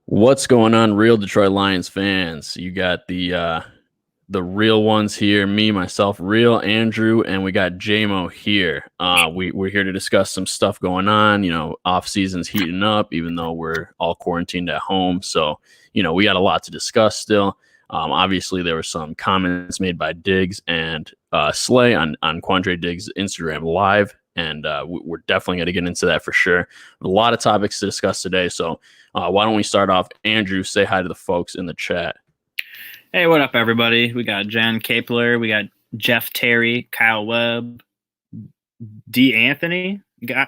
What's going on, real Detroit Lions fans? You got the real ones here, me, myself, real Andrew, and we got JMO here. We're here to discuss some stuff going on. Off season's heating up, even though we're all quarantined at home. So, we got a lot to discuss still. Obviously, there were some comments made by Diggs and Slay on Quandre Diggs' Instagram Live, and we're definitely going to get into that for sure. A lot of topics to discuss today, so why don't we start off? Andrew, say hi to the folks in the chat. Hey, what up, everybody? We got Jen Kapler, we got Jeff Terry, Kyle Webb, D. Anthony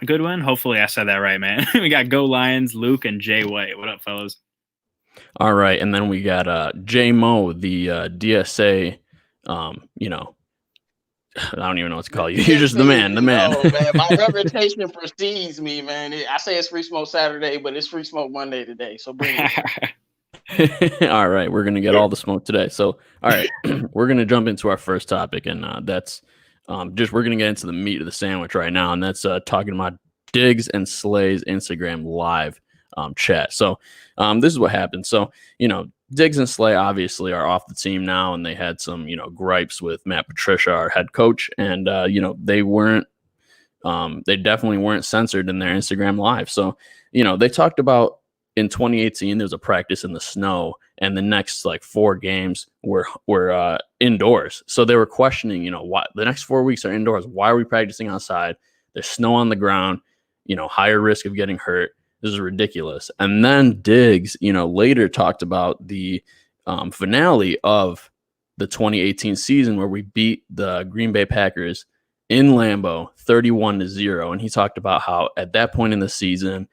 Goodwin. Hopefully, I said that right, man. We got Go Lions, Luke, and Jay White. What up, fellas? All right, and then we got J Mo, the DSA. I don't even know what to call you. You're just the man. Oh, man, my reputation precedes me, man. I say it's Free Smoke Saturday, but it's Free Smoke Monday today. So bring it. All right, we're gonna get all the smoke today. So, all right, we're gonna jump into our first topic, and that's we're gonna get into the meat of the sandwich right now, and that's talking about Diggs and Slay's Instagram Live chat. So, this is what happened. So, Diggs and Slay obviously are off the team now, and they had some gripes with Matt Patricia, our head coach, and they definitely weren't censored in their Instagram Live. So, they talked about. In 2018, there was a practice in the snow, and the next 4 games were indoors. So they were questioning, why the next 4 weeks are indoors. Why are we practicing outside? There's snow on the ground, higher risk of getting hurt. This is ridiculous. And then Diggs, later talked about the finale of the 2018 season where we beat the Green Bay Packers in Lambeau 31-0. And he talked about how at that point in the season,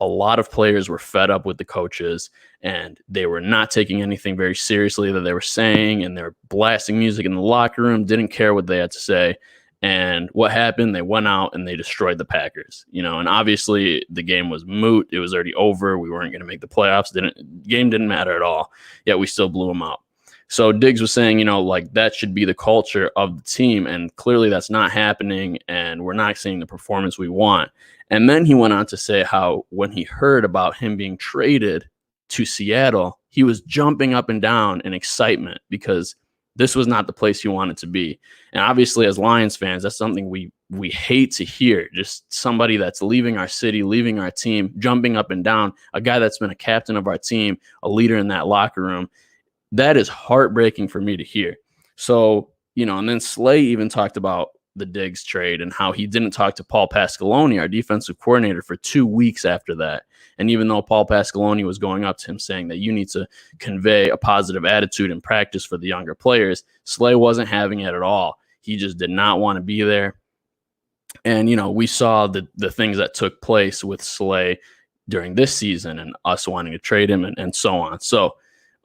a lot of players were fed up with the coaches and they were not taking anything very seriously that they were saying, and they were blasting music in the locker room, didn't care what they had to say. And what happened? They went out and they destroyed the Packers, and obviously the game was moot. It was already over. We weren't going to make the playoffs. Game didn't matter at all. Yet we still blew them out. So Diggs was saying, that should be the culture of the team. And clearly that's not happening. And we're not seeing the performance we want. And then he went on to say how when he heard about him being traded to Seattle, he was jumping up and down in excitement because this was not the place he wanted to be. And obviously, as Lions fans, that's something we hate to hear. Just somebody that's leaving our city, leaving our team, jumping up and down, a guy that's been a captain of our team, a leader in that locker room. That is heartbreaking for me to hear. So, and then Slay even talked about the Diggs trade and how he didn't talk to Paul Pasqualoni, our defensive coordinator, for 2 weeks after that. And even though Paul Pasqualoni was going up to him saying that you need to convey a positive attitude in practice for the younger players, Slay wasn't having it at all. He just did not want to be there. And, we saw the things that took place with Slay during this season and us wanting to trade him and so on. So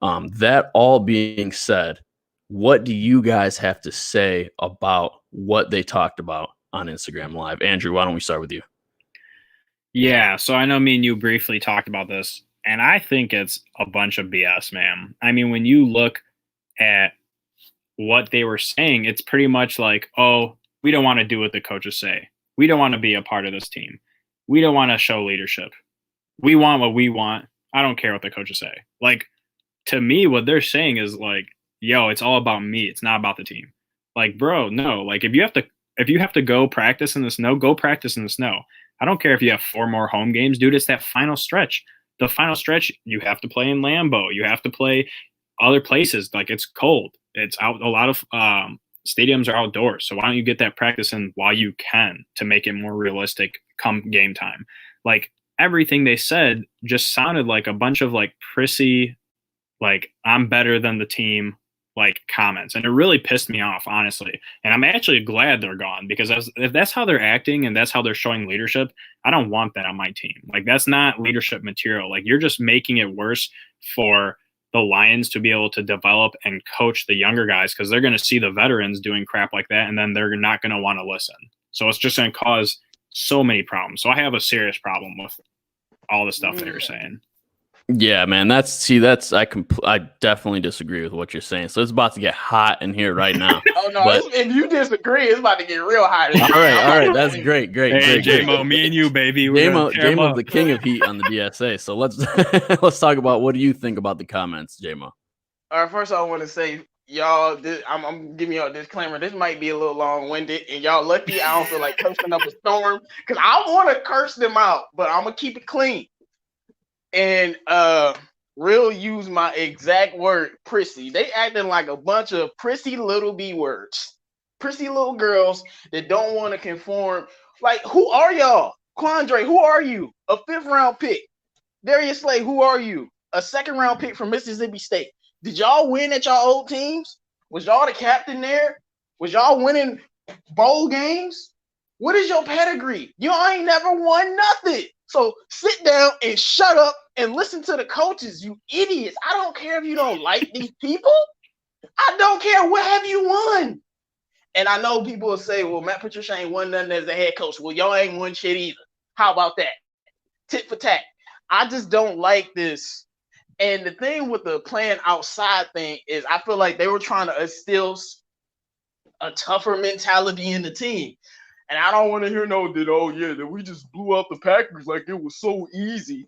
that all being said, what do you guys have to say about what they talked about on Instagram Live? Andrew, why don't we start with you? Yeah, so I know me and you briefly talked about this, and I think it's a bunch of BS, man. I mean, when you look at what they were saying, it's pretty much like, oh, we don't want to do what the coaches say. We don't want to be a part of this team. We don't want to show leadership. We want what we want. I don't care what the coaches say. Like, to me, what they're saying is like, yo, it's all about me. It's not about the team. Like, bro, no. Like, if you have to go practice in the snow, go practice in the snow. I don't care if you have 4 more home games, dude. It's that final stretch. The final stretch, you have to play in Lambeau. You have to play other places. Like, it's cold. It's out. A lot of stadiums are outdoors. So why don't you get that practice in while you can to make it more realistic come game time? Like, everything they said just sounded like a bunch of like prissy, like, I'm better than the team, like, comments. And it really pissed me off, honestly. And I'm actually glad they're gone, because if that's how they're acting and that's how they're showing leadership, I don't want that on my team. Like, that's not leadership material. Like, you're just making it worse for the Lions to be able to develop and coach the younger guys, because they're going to see the veterans doing crap like that, and then they're not going to want to listen. So it's just going to cause so many problems. So I have a serious problem with all the stuff they were saying. Yeah, man. I definitely disagree with what you're saying. So it's about to get hot in here right now. Oh no! But If you disagree, it's about to get real hot. all right. That's great. Hey, J-Mo, me and you, baby. J-Mo's the king of heat on the DSA. So let's talk about what do you think about the comments, J-Mo? All right, first I want to say, y'all, I'm giving y'all a disclaimer. This might be a little long-winded, and y'all lucky I don't feel like cursing up a storm because I want to curse them out, but I'm gonna keep it clean. And real use my exact word, prissy. They acting like a bunch of prissy little B words, prissy little girls that don't want to conform. Like, who are y'all? Quandre, who are you? A 5th round pick. Darius Slay, who are you? A 2nd round pick from Mississippi State. Did y'all win at y'all old teams? Was y'all the captain there? Was y'all winning bowl games? What is your pedigree? Y'all ain't never won nothing. So sit down and shut up and listen to the coaches, you idiots. I don't care if you don't like these people. I don't care. What have you won? And I know people will say, well, Matt Patricia ain't won nothing as a head coach. Well, y'all ain't won shit either. How about that? Tit for tat. I just don't like this. And the thing with the playing outside thing is I feel like they were trying to instill a tougher mentality in the team. And I don't want to hear that we just blew out the Packers like it was so easy.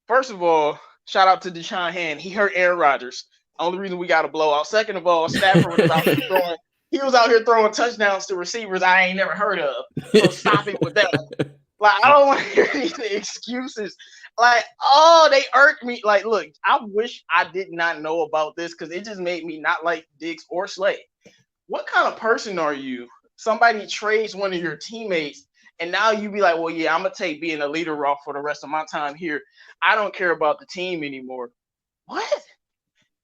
First of all, shout out to Deshaun Hand. He hurt Aaron Rodgers. Only reason we got a blowout. Second of all, Stafford was out here throwing. He was out here throwing touchdowns to receivers I ain't never heard of. So stop it with that. Like, I don't want to hear these excuses. Like, oh, they irked me. Like, look, I wish I did not know about this because it just made me not like Diggs or Slay. What kind of person are you? Somebody trades one of your teammates, and now you be like, well, yeah, I'm going to take being a leader off for the rest of my time here. I don't care about the team anymore. What?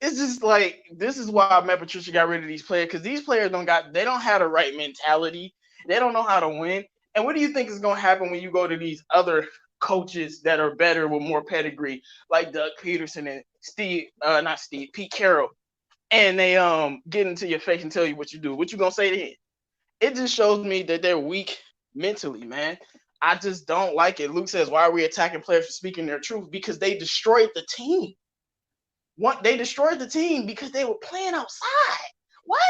It's just like, this is why Matt Patricia got rid of these players, because these players don't have the right mentality. They don't know how to win. And what do you think is going to happen when you go to these other coaches that are better with more pedigree, like Doug Peterson and Pete Carroll, and they get into your face and tell you what you do? What you going to say then? It just shows me that they're weak mentally, man. I just don't like it. Luke says, why are we attacking players for speaking their truth? Because they destroyed the team. They destroyed the team because they were playing outside. What?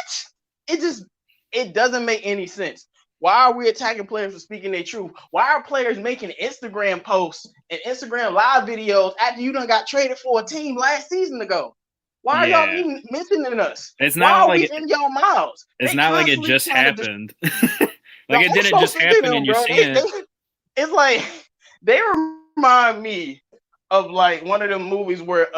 It doesn't make any sense. Why are we attacking players for speaking their truth? Why are players making Instagram posts and Instagram live videos after you done got traded for a team last season ago? Why are y'all even mentioning us? It's not like in your mouths? It's not like it just happened. Like it didn't just happen and you're seeing it. It's like they remind me of like one of them movies where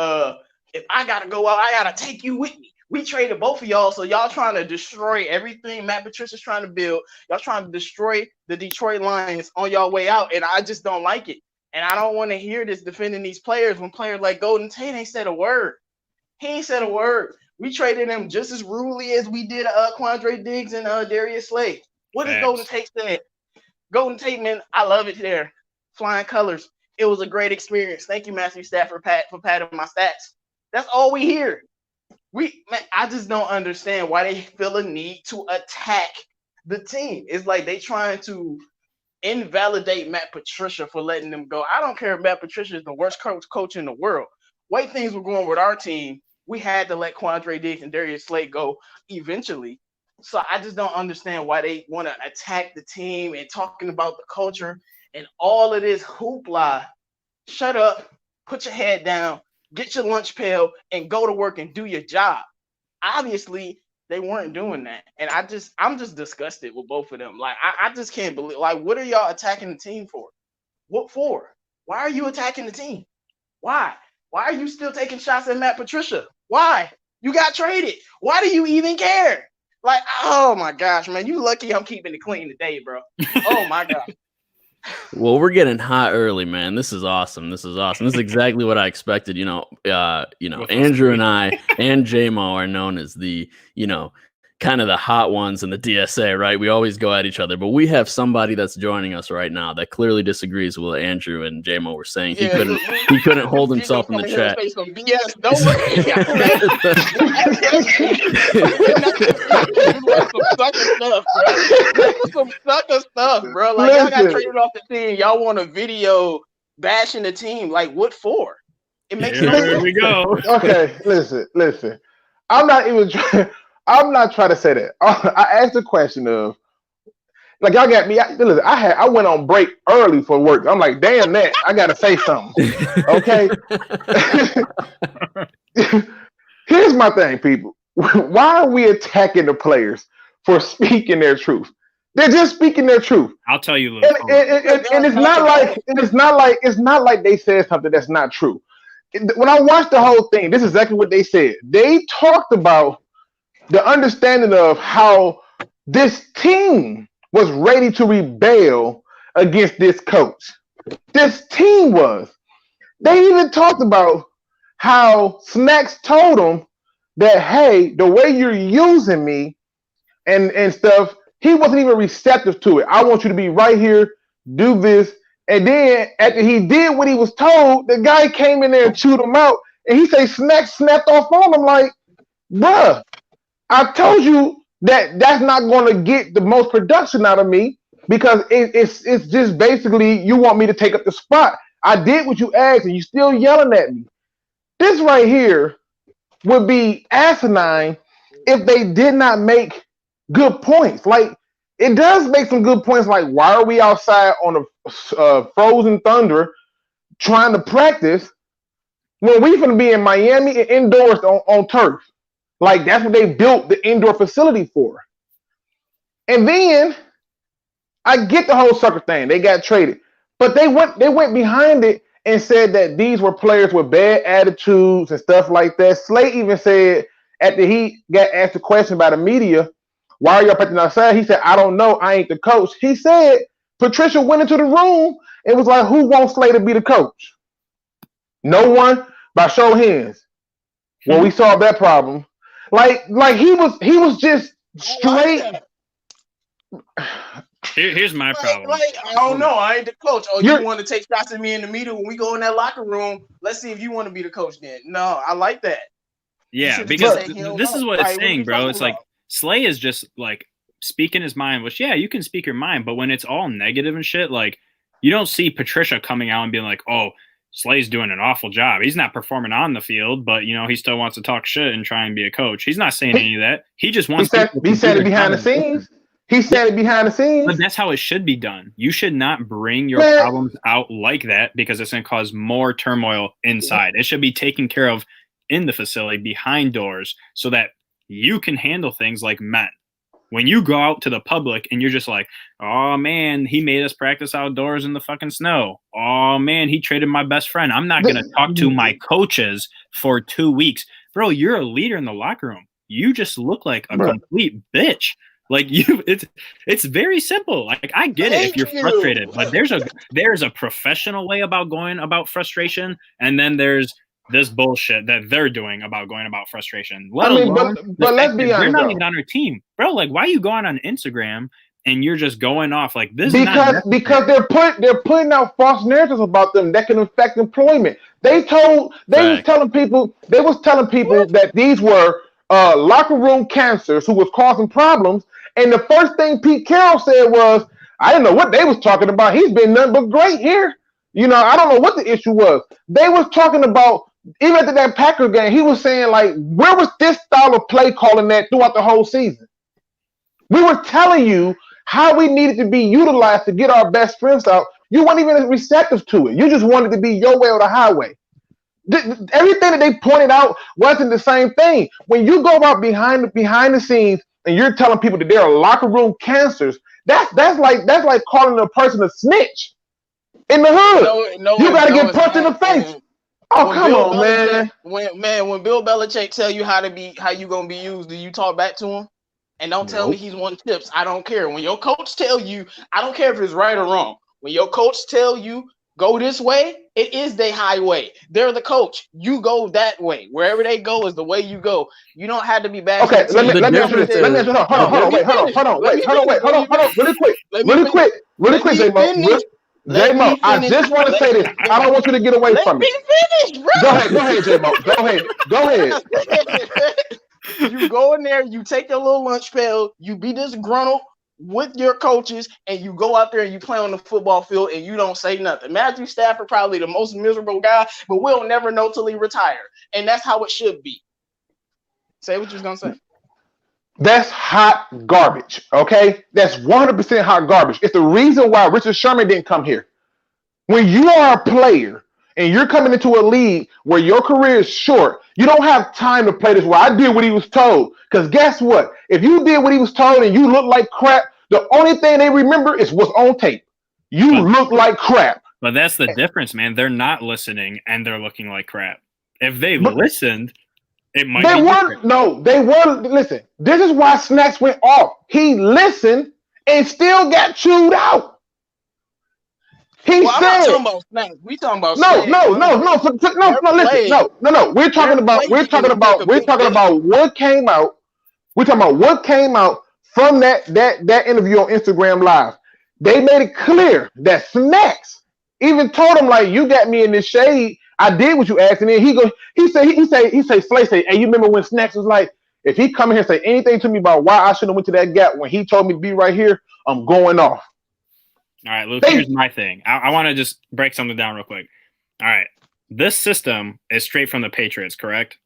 if I gotta go out, I gotta take you with me. We traded both of y'all, so y'all trying to destroy everything Matt Patricia's trying to build. Y'all trying to destroy the Detroit Lions on y'all way out, and I just don't like it. And I don't want to hear this defending these players when players like Golden Tate ain't said a word. He ain't said a word. We traded him just as rudely as we did Quandre Diggs and Darius Slay. What does Golden Tate say? Golden Tate, man, I love it there. Flying colors. It was a great experience. Thank you, Matthew Stafford, for patting my stats. That's all we hear. I just don't understand why they feel a need to attack the team. It's like they trying to invalidate Matt Patricia for letting them go. I don't care if Matt Patricia is the worst coach in the world. Way things were going with our team, we had to let Quandre Diggs and Darius Slay go eventually. So I just don't understand why they want to attack the team and talking about the culture and all of this hoopla. Shut up, put your head down, get your lunch pail, and go to work and do your job. Obviously, they weren't doing that. And I'm just disgusted with both of them. Like, I just can't believe, like, what are y'all attacking the team for? What for? Why are you attacking the team? Why? Why are you still taking shots at Matt Patricia? Why? You got traded. Why do you even care? Like, oh my gosh, man, you lucky I'm keeping it clean today, bro. Oh my gosh. Well, we're getting hot early, man. This is awesome. This is exactly what I expected. Andrew and I and J-Mo are known as the, kind of the hot ones in the DSA, right? We always go at each other, but we have somebody that's joining us right now that clearly disagrees with what Andrew and J-Mo were saying. He couldn't hold himself in the chat. Some BS. Don't worry. Some sucker stuff, bro. Like, y'all got traded off the team. Y'all want a video bashing the team. Like, what for? It makes Here we go. Okay, listen. I'm not trying to say that. I asked the question of, like, y'all got me. Listen, I went on break early for work. I'm like, damn that. I gotta say something. Okay. Here's my thing, people. Why are we attacking the players for speaking their truth? They're just speaking their truth. I'll tell you, And it's not like they said something that's not true. When I watched the whole thing, this is exactly what they said. They talked about the understanding of how this team was ready to rebel against this coach. This team was. They even talked about how Snacks told them that, hey, the way you're using me and stuff, he wasn't even receptive to it. I want you to be right here, do this. And then after he did what he was told, the guy came in there and chewed him out. And he say Snacks snapped off on him like, bruh, I told you that's not going to get the most production out of me because it's just basically you want me to take up the spot. I did what you asked and you still yelling at me. This right here would be asinine if they did not make good points. Like, it does make some good points, like, why are we outside on a frozen thunder trying to practice when we finna be in Miami and indoors on turf? Like, that's what they built the indoor facility for. And then I get the whole sucker thing. They got traded. But they went behind it and said that these were players with bad attitudes and stuff like that. Slay even said after he got asked a question by the media, why are y'all practicing outside? He said, I don't know. I ain't the coach. He said Patricia went into the room and was like, who wants Slay to be the coach? No one, by show of hands. Well, we solved that problem. Like he was just straight. Here's my problem. I don't know. I ain't the coach. Oh, you want to take shots at me in the media when we go in that locker room? Let's see if you want to be the coach then. No, I like that. Yeah, because this is what it's saying, bro. It's like Slay is just like speaking his mind, which, yeah, you can speak your mind, but when it's all negative and shit, like, you don't see Patricia coming out and being like, oh, Slay's doing an awful job. He's not performing on the field, but, you know, he still wants to talk shit and try and be a coach. He's not saying any of that. He just wants he said it behind the scenes. He said it behind the scenes. But that's how it should be done. You should not bring your problems out like that because it's going to cause more turmoil inside. It should be taken care of in the facility behind doors so that you can handle things like men. When you go out to the public and you're just like, oh, man, he made us practice outdoors in the fucking snow. Oh, man, he traded my best friend. I'm not going to talk to my coaches for 2 weeks. Bro, you're a leader in the locker room. You just look like a complete bitch. Like, it's very simple. Like, I get it if you're frustrated, but there's a professional way about going about frustration, and then there's this bullshit that they're doing about going about frustration. But let's be honest, they're not even on our team, bro. Like, why are you going on Instagram and you're just going off like this? Because they're putting out false narratives about them that can affect employment. They was telling people that these were locker room cancers who was causing problems. And the first thing Pete Carroll said was, I didn't know what they was talking about. He's been nothing but great here. You know, I don't know what the issue was. They was talking about, even after that Packer game, he was saying, like, where was this style of play calling at throughout the whole season? We were telling you how we needed to be utilized to get our best strengths out. You weren't even receptive to it. You just wanted to be your way or the highway. Everything that they pointed out wasn't the same thing. When you go out behind the scenes and you're telling people that they're locker room cancers, that's like calling a person a snitch in the hood. You got to get punched in the face. Oh, come on, man. When Bill Belichick tell you how you gonna be used, do you talk back to him? And don't tell me he's won tips. I don't care. When your coach tell you, I don't care if it's right or wrong. When your coach tell you go this way, it is their highway. They're the coach. You go that way. Wherever they go is the way you go. You don't have to be bad. Okay, let me answer this. Hold on, really quick, J-Mo, I just want to say this. I don't want you to get away from me. Finish, bro. Go ahead, J-Mo. Go ahead. You go in there, you take your little lunch pail, you be disgruntled with your coaches and you go out there and you play on the football field and you don't say nothing. Matthew Stafford, probably the most miserable guy, but we'll never know till he retires. And that's how it should be. Say what you was going to say. That's hot garbage, okay? That's 100% hot garbage. It's the reason why Richard Sherman didn't come here. When you are a player and you're coming into a league where your career is short, you don't have time to play this way. I did what he was told. Because guess what? If you did what he was told and you look like crap, the only thing they remember is what's on tape. You look like crap. But that's the difference, man. They're not listening and they're looking like crap. If they listened, it might they be weren't. different. No, they weren't. Listen, this is why Snacks went off. He listened and still got chewed out. He Well, I'm said, not talking about Snacks. We talking about no. Snacks. Listen, no. We're talking about what came out. We're talking about what came out from that interview on Instagram Live. They made it clear that Snacks even told him, like, you got me in this shade. I did what you asked, and then he say, Slay say, hey, you remember when Snacks was like, if he come here and say anything to me about why I shouldn't have went to that gap when he told me to be right here, I'm going off. All right, Luke, here's my thing. I want to just break something down real quick. All right. This system is straight from the Patriots, correct?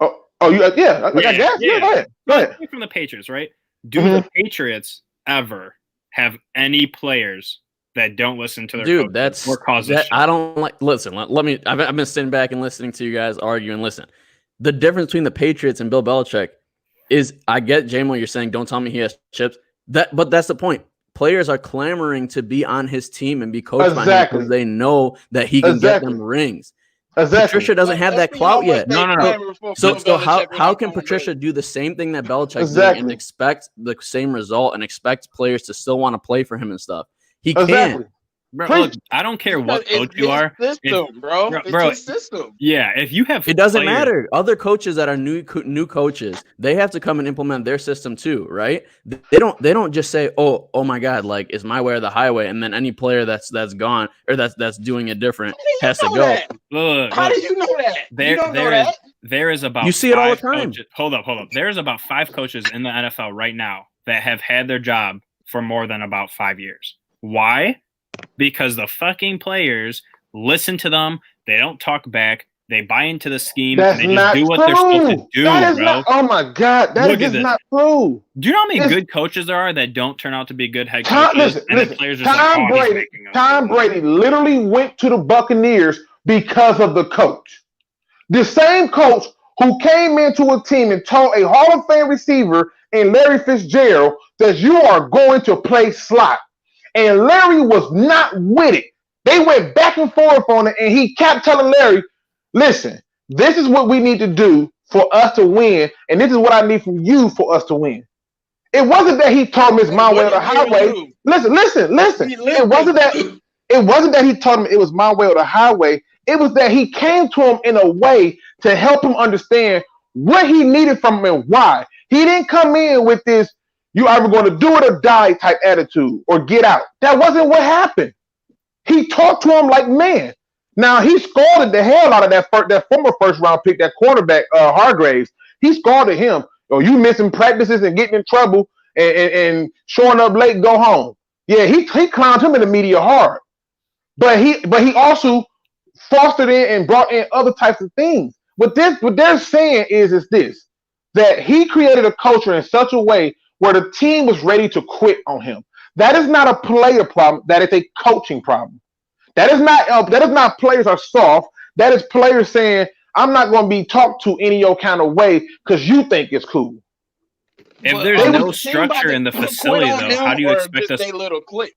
Yeah. I guess. Yeah, go ahead. Straight from the Patriots, right? Do the Patriots ever have any players that don't listen to their coaches or cause that I don't like. Listen, let me. I've been sitting back and listening to you guys argue and listen. The difference between the Patriots and Bill Belichick is, I get, J-Mo, you're saying don't tell me he has chips. But that's the point. Players are clamoring to be on his team and be coached by him because they know that he can get them rings. Patricia doesn't have that clout yet. No. So how can Patricia do the same thing that Belichick's doing and expect the same result and expect players to still want to play for him and stuff? He can't. Bro, look, I don't care what coach you are. It's system. Yeah, if you have, it doesn't matter. Other coaches that are new coaches, they have to come and implement their system too, right? They don't just say, oh my God, like it's my way or the highway, and then any player that's gone or that's doing it different has to go. Look, how do you know that? There is about you see it all the time. Hold up. There's about 5 coaches in the NFL right now that have had their job for more than about 5 years. Why? Because the fucking players listen to them. They don't talk back. They buy into the scheme. That's and they just do what they're supposed to do, bro. Oh my God, that is not true. Do you know how many good coaches there are that don't turn out to be good head coaches? Listen, Tom Brady literally went to the Buccaneers because of the coach. The same coach who came into a team and told a Hall of Fame receiver in Larry Fitzgerald that you are going to play slot. And Larry was not with it. They went back and forth on it, and he kept telling Larry, listen, this is what we need to do for us to win, and this is what I need from you for us to win. It wasn't that he told him it's my way or the highway. Listen. It wasn't that he told him it was my way or the highway. It was that he came to him in a way to help him understand what he needed from him and why. He didn't come in with this, you either going to do it or die type attitude or get out. That wasn't what happened. He talked to him like man. Now, he scolded the hell out of that former first round pick, that cornerback, Hargraves. He scolded him. Oh, you missing practices and getting in trouble and showing up late, go home. Yeah, he clowned him in the media hard. But he also fostered in and brought in other types of things. What they're saying is this, that he created a culture in such a way where the team was ready to quit on him. That is not a player problem. That is a coaching problem. That is not players are soft. That is players saying, I'm not going to be talked to any old kind of way because you think it's cool. If there's no structure in the facility, though, how do you expect us? Little click.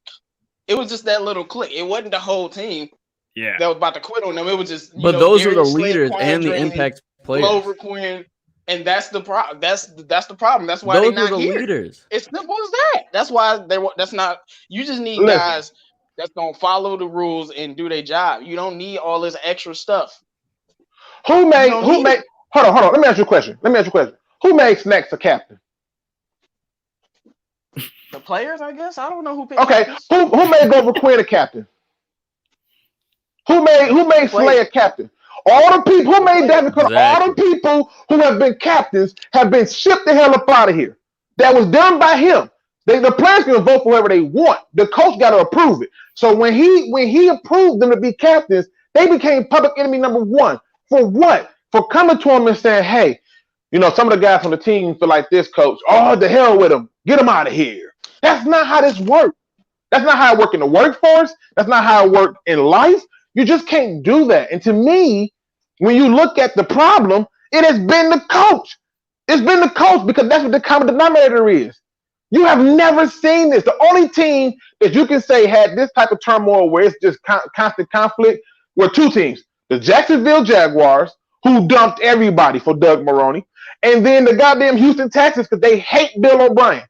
It was just that little click. It wasn't the whole team. Yeah, that was about to quit on them. It was just. But those Darius, are the leaders and the impact players. Glover, Quinn, and that's the problem. That's the problem. That's why those they're not are the here. Leaders. It's simple as that. That's why that's not. You just need guys that's gonna follow the rules and do their job. You don't need all this extra stuff. Who made? Hold on. Let me ask you a question. Who made Snacks a captain? The players, I guess. I don't know who picked. Okay, who made Glover Quinn a captain? Who made Slay a captain? All the people who made that, because all the people who have been captains have been shipped the hell up out of here. that was done by him. The players can vote for whoever they want. The coach got to approve it. So when he approved them to be captains, they became public enemy number one. For what? For coming to him and saying, hey, some of the guys on the team feel like this, coach. Oh, the hell with him. Get him out of here. That's not how this works. That's not how it works in the workforce. That's not how it works in life. You just can't do that. And to me, when you look at the problem, it has been the coach. It's been the coach because that's what the common denominator is. You have never seen this. The only team that you can say had this type of turmoil where it's just constant conflict were two teams. The Jacksonville Jaguars, who dumped everybody for Doug Marrone, and then the goddamn Houston Texans because they hate Bill O'Brien.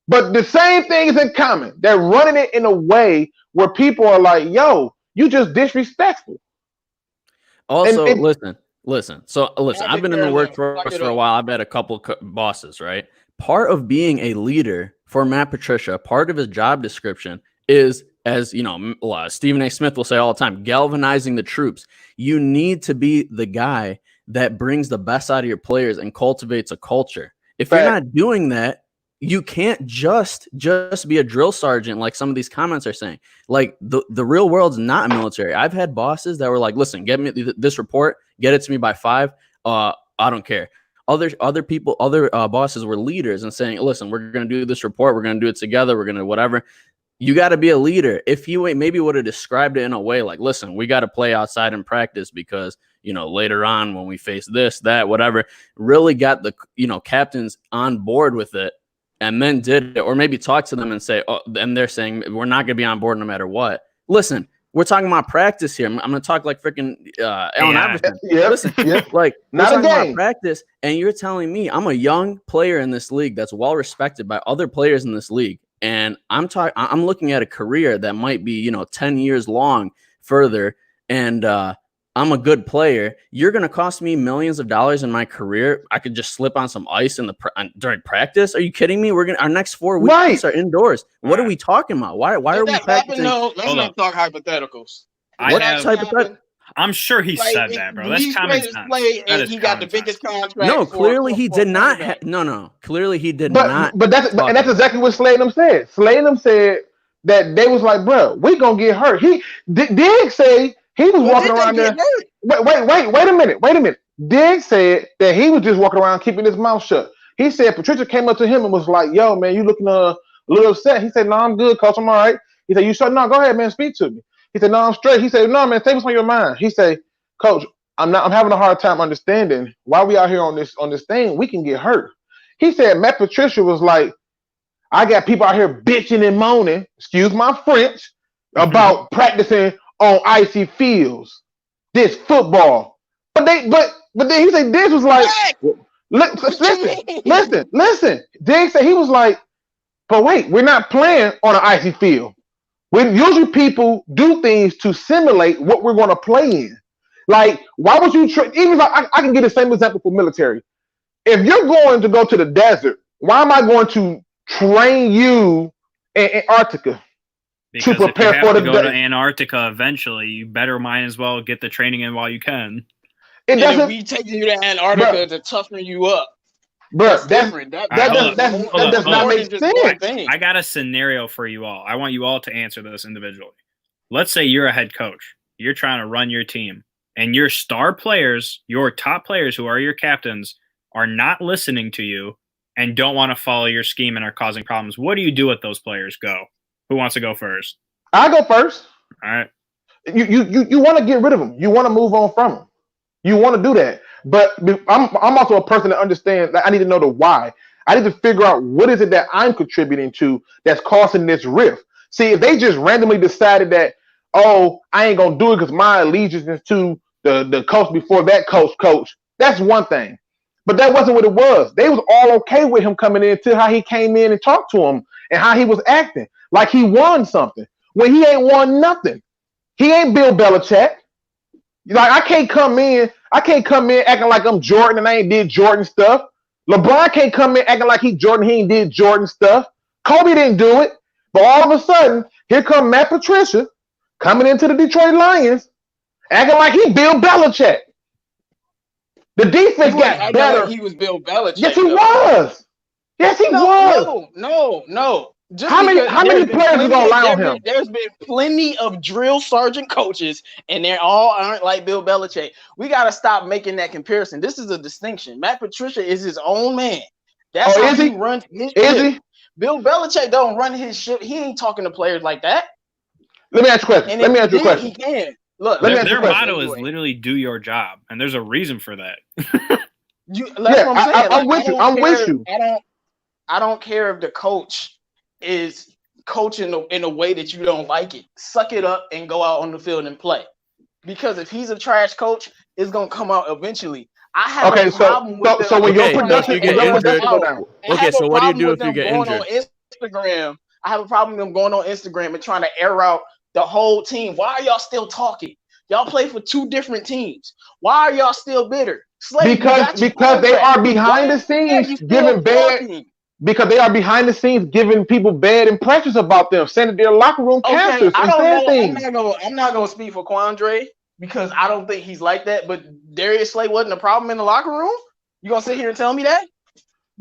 But the same thing is in common. They're running it in a way where people are like, yo, you just disrespectful. Also, listen. So listen, I've been in the workforce for a while. I've had a couple bosses, right? Part of being a leader for Matt Patricia, part of his job description is, as Stephen A. Smith will say all the time, galvanizing the troops. You need to be the guy that brings the best out of your players and cultivates a culture. If you're not doing that, you can't just be a drill sergeant like some of these comments are saying. Like the real world's not a military. I've had bosses that were like, listen, get me this report, get it to me by 5. I don't care. Other bosses were leaders and saying, listen, we're going to do this report. We're going to do it together. We're going to whatever. You got to be a leader. If you maybe would have described it in a way like, listen, we got to play outside in practice because, later on when we face this, that, whatever, really got the, captains on board with it and then did it, or maybe talk to them and say, oh, and they're saying, we're not going to be on board no matter what. Listen, we're talking about practice here. I'm going to talk like freaking Allen Iverson. Yep. Listen, yep. like not we're a talking game. about practice, and you're telling me I'm a young player in this league that's well respected by other players in this league, and I'm looking at a career that might be 10 years long further, and I'm a good player. You're going to cost me millions of dollars in my career. I could just slip on some ice during practice. Are you kidding me? Our next 4 weeks are indoors. What are we talking about? Why are we practicing? No, let's not talk hypotheticals. I'm sure he said that, bro. That's common sense. And he got the biggest contract. No, clearly he did not. No, clearly he did not. But that's exactly what Slade and them said. Slade and them said that they was like, bro, we gonna get hurt. Diggs say he was walking around there. Wait a minute. Diggs said that he was just walking around keeping his mouth shut. He said Patricia came up to him and was like, yo, man, you looking a little upset. He said, no, I'm good, coach. I'm all right. He said, you sure? No, go ahead, man. Speak to me. He said, no, I'm straight. He said, no, man, say what's on your mind. He said, coach, I'm having a hard time understanding why we out here on this thing. We can get hurt. He said, Matt Patricia was like, I got people out here bitching and moaning, excuse my French, about practicing on icy fields. This football. But then he said Diggs was like, listen. Diggs said he was like, but wait, we're not playing on an icy field. Usually people do things to simulate what we're going to play in. Like, why would you even like I can get the same example for military. If you're going to go to the desert, why am I going to train you in Antarctica? Because to prepare if you have for to go to Antarctica eventually, you might as well get the training in while you can. And if we take you to Antarctica to toughen you up. But that's different. That does not make sense. I got a scenario for you all. I want you all to answer this individually. Let's say you're a head coach. You're trying to run your team. And your star players, your top players who are your captains, are not listening to you and don't want to follow your scheme and are causing problems. What do you do with those players? Go. Who wants to go first? I go first. All right. You want to get rid of them. You want to move on from them. You want to do that. But I'm also a person that understands that I need to know the why. I need to figure out what is it that I'm contributing to that's causing this rift. See, if they just randomly decided that, oh, I ain't going to do it because my allegiance is to the coach before that coach, that's one thing. But that wasn't what it was. They was all okay with him coming in until how he came in and talked to him and how he was acting like he won something when he ain't won nothing. He ain't Bill Belichick. Like I can't come in acting like I'm Jordan and I ain't did Jordan stuff. LeBron can't come in acting like he Jordan, he ain't did Jordan stuff. Kobe didn't do it. But all of a sudden, here come Matt Patricia coming into the Detroit Lions, acting like he Bill Belichick. The defense got better. He was Bill Belichick. Yes, he was. Yes, he was. No. Just how many players are gonna allow him? There's been plenty of drill sergeant coaches, and they all aren't like Bill Belichick. We gotta stop making that comparison. This is a distinction. Matt Patricia is his own man. That's how he runs his ship. Bill Belichick don't run his ship. He ain't talking to players like that. Let me ask you a question. Let me ask you a question. He can. Look, their motto is literally "Do your job," and there's a reason for that. That's what I'm saying. I'm with you. I don't care if the coach is coaching in a way that you don't like it. Suck it up and go out on the field and play. Because if he's a trash coach, it's gonna come out eventually. I have a problem with them. So when your production get injured, so what do you do if you get injured? Instagram, I have a problem with them going on Instagram and trying to air out the whole team. Why are y'all still talking? Y'all play for two different teams. Why are y'all still bitter? Because they are behind the scenes giving bad. Because they are behind the scenes giving people bad impressions about them, sending their locker room cancers and saying things. I'm not gonna speak for Quandre because I don't think he's like that. But Darius Slay wasn't a problem in the locker room. You gonna sit here and tell me that?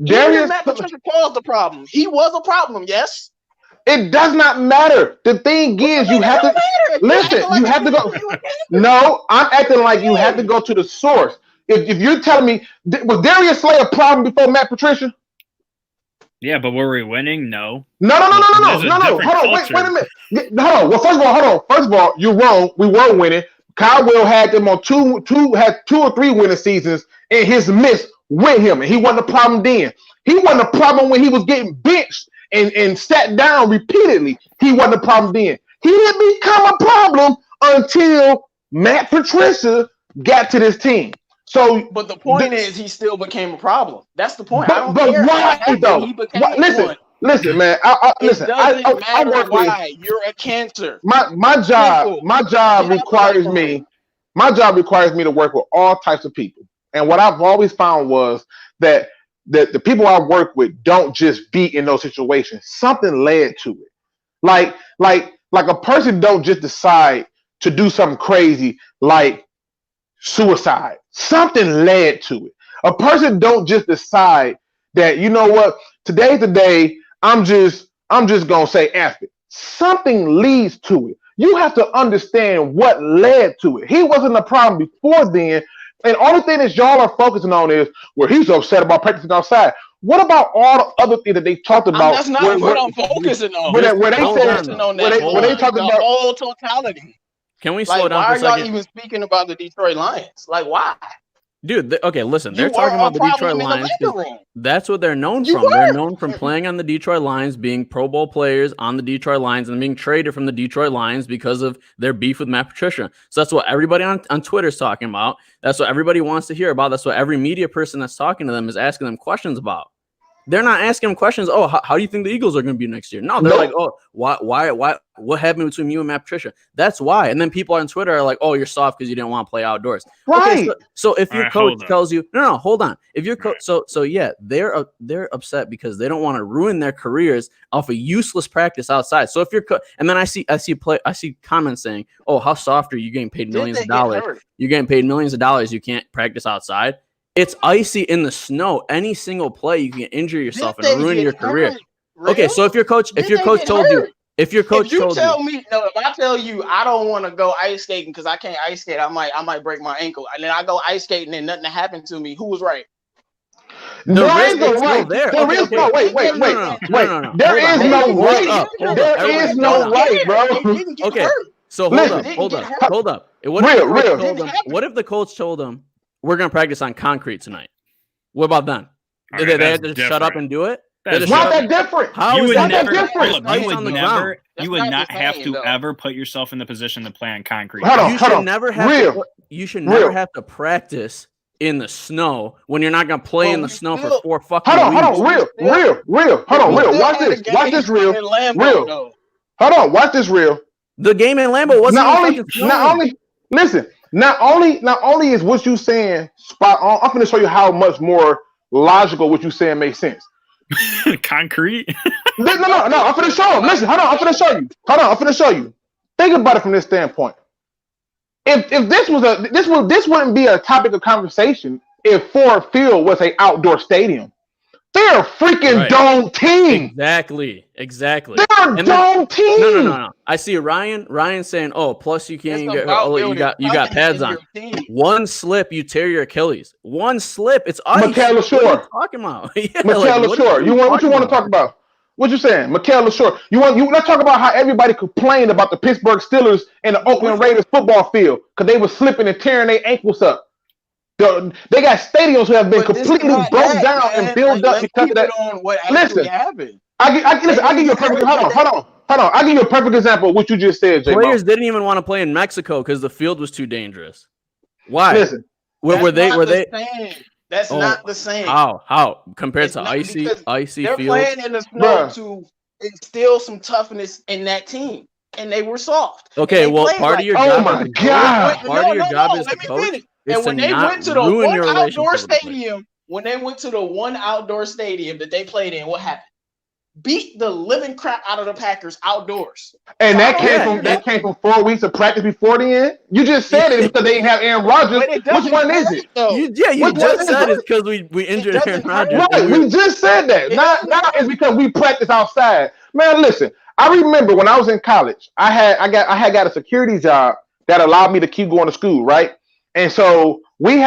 Darius Matt Patricia caused the problem. He was a problem. Yes. It does not matter. The thing is, you have to listen. You have to go. No, I'm acting like you have to go to the source. If you're telling me, was Darius Slay a problem before Matt Patricia? Yeah, but were we winning? No. No. Hold on, wait a minute. Hold on. Well, first of all, you're wrong. We were winning. Kyle Will had them on two or three winning seasons, and his miss with him, and he wasn't a problem then. He wasn't a problem when he was getting benched and sat down repeatedly. He wasn't a problem then. He didn't become a problem until Matt Patricia got to this team. So, but the point is, he still became a problem. That's the point. But why though? Listen, man. Listen. I work why you're a cancer. My job requires me. My job requires me to work with all types of people. And what I've always found was that the people I work with don't just be in those situations. Something led to it. Like a person don't just decide to do something crazy like suicide. Something led to it. A person don't just decide that, you know what, today's the day, I'm just gonna say F it. Something leads to it. You have to understand what led to it. He wasn't a problem before then. And only thing that y'all are focusing on is where he's upset about practicing outside. What about all the other things that they talked about? That's not what I'm focusing on. Where they talked about the whole totality. Can we slow down for a second? Why are y'all even speaking about the Detroit Lions? Like, why? Dude, okay, listen. They're talking about the Detroit Lions. That's what they're known from. They're known from playing on the Detroit Lions, being Pro Bowl players on the Detroit Lions, and being traded from the Detroit Lions because of their beef with Matt Patricia. So that's what everybody on Twitter is talking about. That's what everybody wants to hear about. That's what every media person that's talking to them is asking them questions about. They're not asking them questions. Oh, how do you think the Eagles are going to be next year? No, they're like, oh, why? What happened between you and Matt Patricia? That's why. And then people on Twitter are like, oh, you're soft because you didn't want to play outdoors. Right. Okay, so if your coach tells you, no, hold on. If your coach, so yeah, they're upset because they don't want to ruin their careers off a useless practice outside. So if you're, and then I see comments saying, oh, how soft are you getting paid millions of dollars? You're getting paid millions of dollars. You can't practice outside. It's icy in the snow. Any single play, you can injure yourself and ruin your career. Really? Okay, so if your coach told you, if I tell you I don't want to go ice skating because I can't ice skate, I might break my ankle, and then I go ice skating and nothing happened to me. Who was right? The risk is right. There is no wait. There is no right. There is no right, bro. Okay, so hold up. What if the coach told him, we're going to practice on concrete tonight? What about then? Did they have to just shut up and do it? It's not that different. How is that different? You would not have to ever put yourself in the position to play on concrete. You should never have to practice in the snow when you're not going to play in the snow for 4 fucking weeks. Hold on, real. Watch this, real. Hold on, watch this, real. The game in Lambeau wasn't Not only is what you saying spot on, I'm going to show you how much more logical what you saying makes sense. Concrete? No, I'm going to show him. Listen, I'm going to show you. Think about it from this standpoint. If this wouldn't be a topic of conversation if Ford Field was an outdoor stadium. They're a freaking dome team. Exactly. They're a dome team. No. I see Ryan saying, "Oh, plus you can't get. Oh, you got pads on. One slip, you tear your Achilles. One slip, it's ice. Mikal What are you talking about? Mikal LaShore. What you want to talk about? What you saying, Mikal LaShore? Let's talk about how everybody complained about the Pittsburgh Steelers and the Oakland Raiders football field because they were slipping and tearing their ankles up. They got stadiums who have been completely broke down and built up because of that. Listen, I give you a perfect. Hold on. I'll give you a perfect example of what you just said, J. Players didn't even want to play in Mexico because the field was too dangerous. Why? Listen, were they? That's not the same. How compared to icy they're fields? playing in the snow to instill some toughness in that team, and they were soft. Okay, well, part of your job. Oh my God! Part of your job is to coach. And when they went to the one outdoor stadium that they played in, what happened? Beat the living crap out of the Packers outdoors. And that came from 4 weeks of practice before the end. You just said it because they didn't have Aaron Rodgers. Which one is it? You just said it's because we injured Aaron Rodgers. Right, we just said that. Now it's because we practice outside. Man, listen. I remember when I was in college, I had got a security job that allowed me to keep going to school, right? And so we would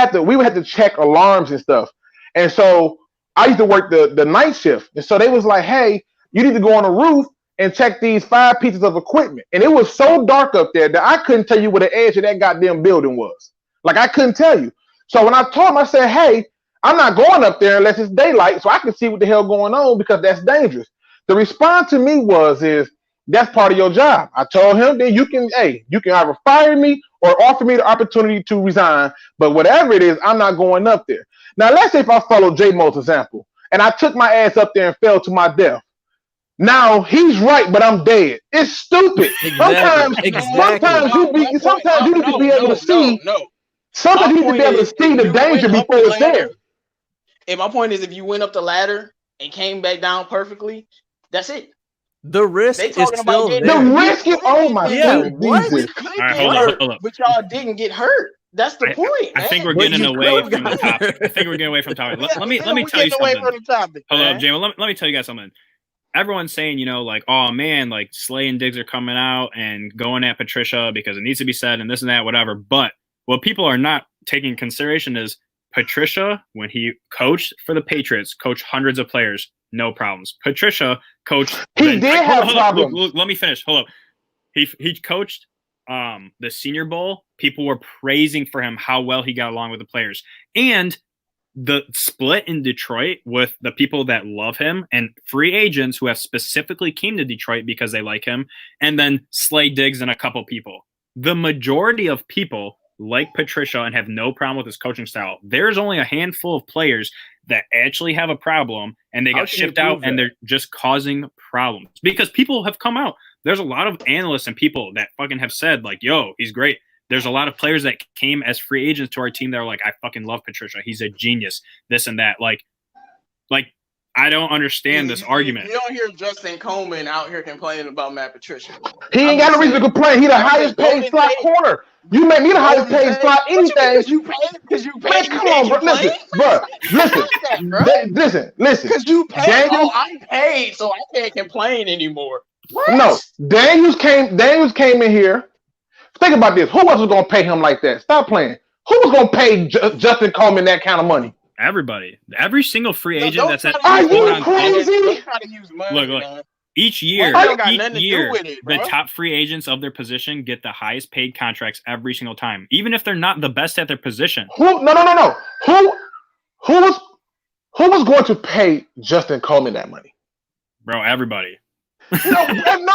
have to check alarms and stuff. And so I used to work the night shift. And so they was like, hey, you need to go on the roof and check these 5 pieces of equipment. And it was so dark up there that I couldn't tell you where the edge of that goddamn building was. Like, I couldn't tell you. So when I told him, I said, hey, I'm not going up there unless it's daylight so I can see what the hell going on because that's dangerous. The response to me is that's part of your job. I told him that you can either fire me or offer me the opportunity to resign, but whatever it is, I'm not going up there. Now, let's say if I follow J Mo's example and I took my ass up there and fell to my death. Now he's right, but I'm dead. It's stupid. Sometimes you need to be able to see. Sometimes you need to be able to see the danger before it's there. And my point is, if you went up the ladder and came back down perfectly, that's it. The risk is still there. The risk is, oh my God. But y'all didn't get hurt. That's the point. I think we're getting away from the topic. Let me tell you something. Hold up, Jamie. Let me tell you guys something. Everyone's saying, like, oh man, like Slay and Diggs are coming out and going at Patricia because it needs to be said and this and that, whatever. But what people are not taking into consideration is Patricia, when he coached for the Patriots, coached hundreds of players, no problems. Patricia coached. He did have problems. Look, let me finish. Hold up. He coached the Senior Bowl. People were praising for him how well he got along with the players. And the split in Detroit with the people that love him and free agents who have specifically came to Detroit because they like him, and then Slay Diggs and a couple people. The majority of people like Patricia and have no problem with his coaching style. There's only a handful of players that actually have a problem and they got shipped out and they're just causing problems because people have come out. There's a lot of analysts and people that fucking have said like, yo, he's great. There's a lot of players that came as free agents to our team that are like, I fucking love Patricia. He's a genius, this and that. Like I don't understand this argument. You don't hear Justin Coleman out here complaining about Matt Patricia. He ain't got no reason to complain. He the highest paid slot corner. You make me the highest paid slot anything. Because you paid. Come on, bro. Listen. Because you paid. I'm paid, so I can't complain anymore. What? No, Darius came in here. Think about this. Who else was gonna pay him like that? Stop playing. Who was gonna pay Justin Coleman that kind of money? Everybody, every single free agent that's at. Are you crazy? Look. Each year, the top free agents of their position get the highest paid contracts every single time, even if they're not the best at their position. No. Who was going to pay Justin Coleman that money? Bro, everybody. No,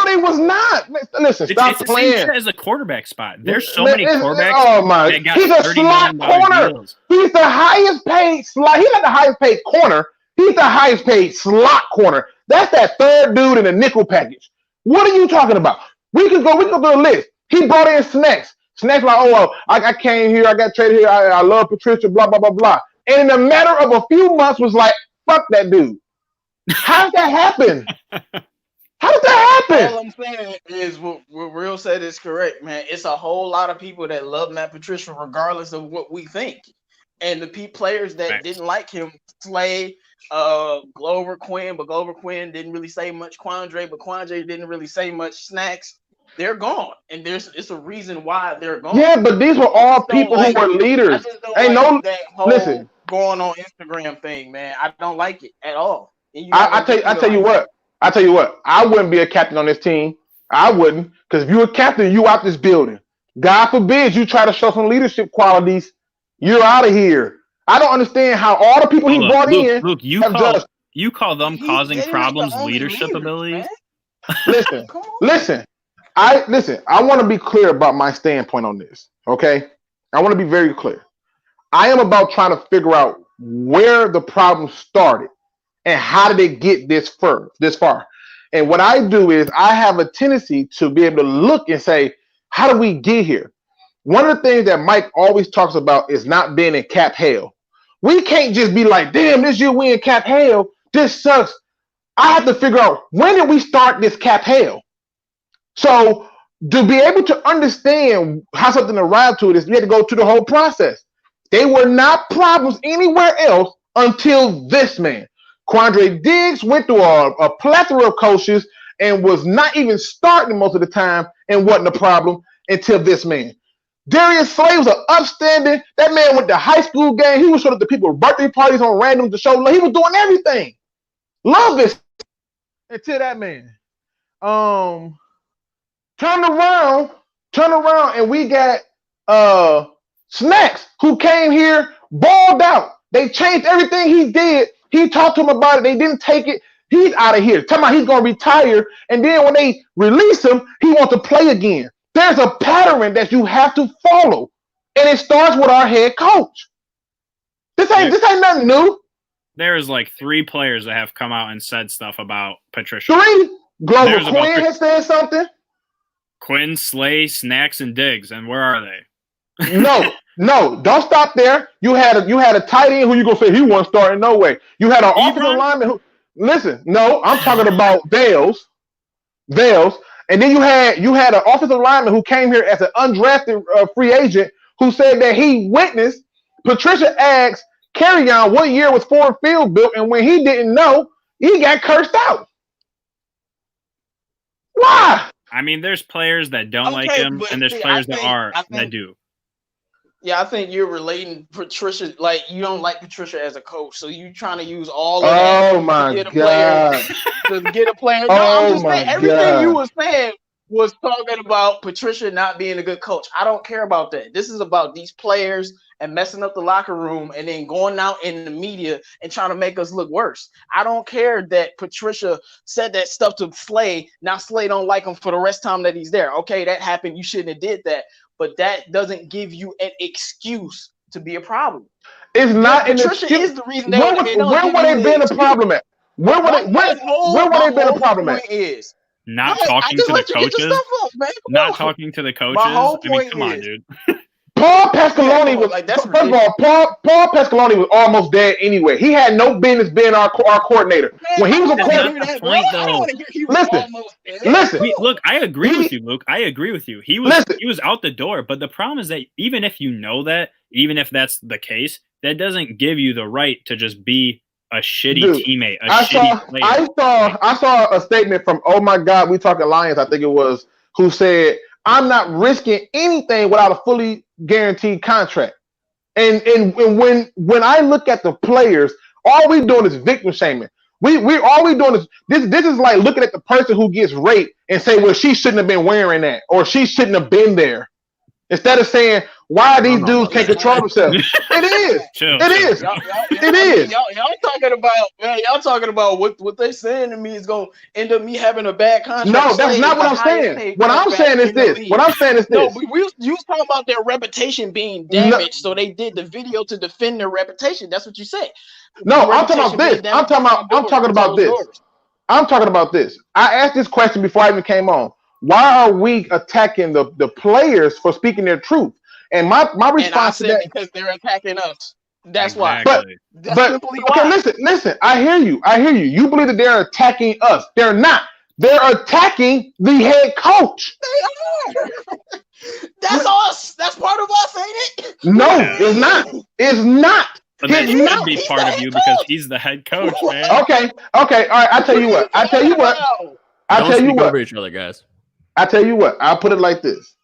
they was not. Listen, stop playing. It's the same as a quarterback spot. There's so many quarterbacks. Oh my! He's a slot corner. Deals. He's the highest paid slot. He's not the highest paid corner. He's the highest paid slot corner. That's that third dude in the nickel package. What are you talking about? We can go through the list. He brought in Snacks. Snacks like, I came here, I got traded here. I love Patricia. Blah blah blah blah. And in a matter of a few months, was like, fuck that dude. How did that happen? How did that happen? All I'm saying is what Real said is correct, man. It's a whole lot of people that love Matt Patricia regardless of what we think. And the players that didn't like him, Slay, Glover Quinn, but Glover Quinn didn't really say much. Quandre, but Quandre didn't really say much. Snacks, they're gone, and it's a reason why they're gone. Yeah, but these were all people who were I leaders. just don't Ain't like no that whole listen. going on Instagram thing, man. I don't like it at all. I tell you what. I wouldn't be a captain on this team. I wouldn't, because if you're a captain, you out this building. God forbid you try to show some leadership qualities. You're out of here. I don't understand how all the people he brought in. Luke, you call them causing problems leadership abilities? Man. Listen. I want to be clear about my standpoint on this. Okay, I want to be very clear. I am about trying to figure out where the problem started and how did it get this far. And what I do is I have a tendency to be able to look and say, how do we get here? One of the things that Mike always talks about is not being in cap hell. We can't just be like, damn, this year we in cap hell. This sucks. I have to figure out, when did we start this cap hell? So to be able to understand how something arrived to it is we had to go through the whole process. They were not problems anywhere else until this man. Quandre Diggs went through a plethora of coaches and was not even starting most of the time and wasn't a problem until this man. Darius Slay was an upstanding. That man went to high school game. He was showing up to people's birthday parties on random to show love. He was doing everything. Love this until that man. Turn around, and we got Snacks, who came here, balled out. They changed everything he did. He talked to him about it. They didn't take it. He's out of here. Talking about he's going to retire. And then when they release him, he wants to play again. There's a pattern that you have to follow. And it starts with our head coach. This ain't nothing new. There's like 3 players that have come out and said stuff about Patricia. 3? Glover Quinn has said something. Quinn, Slay, Snacks, and Diggs. And where are they? No, don't stop there. You had a tight end who you gonna say he wasn't starting no way. You had an offensive lineman who I'm talking about Bales, and then you had an offensive lineman who came here as an undrafted free agent who said that he witnessed Patricia asked Carryon what year was Ford Field built, and when he didn't know, he got cursed out. Why? I mean, there's players that don't like him, and there's players that do. Yeah, I think you're relating Patricia, like you don't like Patricia as a coach, so you trying to use all of that to get a player. No, I'm just saying everything you were saying was talking about Patricia not being a good coach. I don't care about that. This is about these players and messing up the locker room and then going out in the media and trying to make us look worse. I don't care that Patricia said that stuff to Slay. Now Slay don't like him for the rest of the time that he's there. Okay, that happened. You shouldn't have did that. But that doesn't give you an excuse to be a problem. It's not an Patricia excuse. is the reason where would it been a problem at? Where would it been a problem at? Is not talking to the coaches. Not talking to the coaches. I mean, come on, dude. Paul Pasqualoni was like, first of all, Paul Pasqualoni was almost dead anyway. He had no business being our coordinator. Man, when he was a coordinator, listen. Look, I agree with you, Luke. I agree with you. He was out the door, but the problem is that even if you know that, even if that's the case, that doesn't give you the right to just be a shitty teammate, shitty player. I saw a statement from Oh My God, We Talking Lions, I think it was, who said, I'm not risking anything without a fully guaranteed contract. And when I look at the players, all we doing is victim shaming. All we doing is this is like looking at the person who gets raped and say, well, she shouldn't have been wearing that, or she shouldn't have been there. Instead of saying, why these dudes can't control themselves. It is. It is. Y'all talking about what they saying to me is gonna end up me having a bad contract. No, that's not what I'm saying. What I'm saying is this. No, you was talking about their reputation being damaged, so they did the video to defend their reputation. That's what you said. No, I'm talking about this. I'm talking about this. I asked this question before I even came on. Why are we attacking the players for speaking their truth? And my response to that, because they're attacking us. That's why. But listen. I hear you. You believe that they're attacking us. They're not. They're attacking the head coach. They are. That's us. That's part of us, ain't it? No, it's not. It's not. But that should be part of you because he's the head coach, man. Okay. All right. I tell you what. Don't speak over each other, guys. I tell you what. I'll put it like this.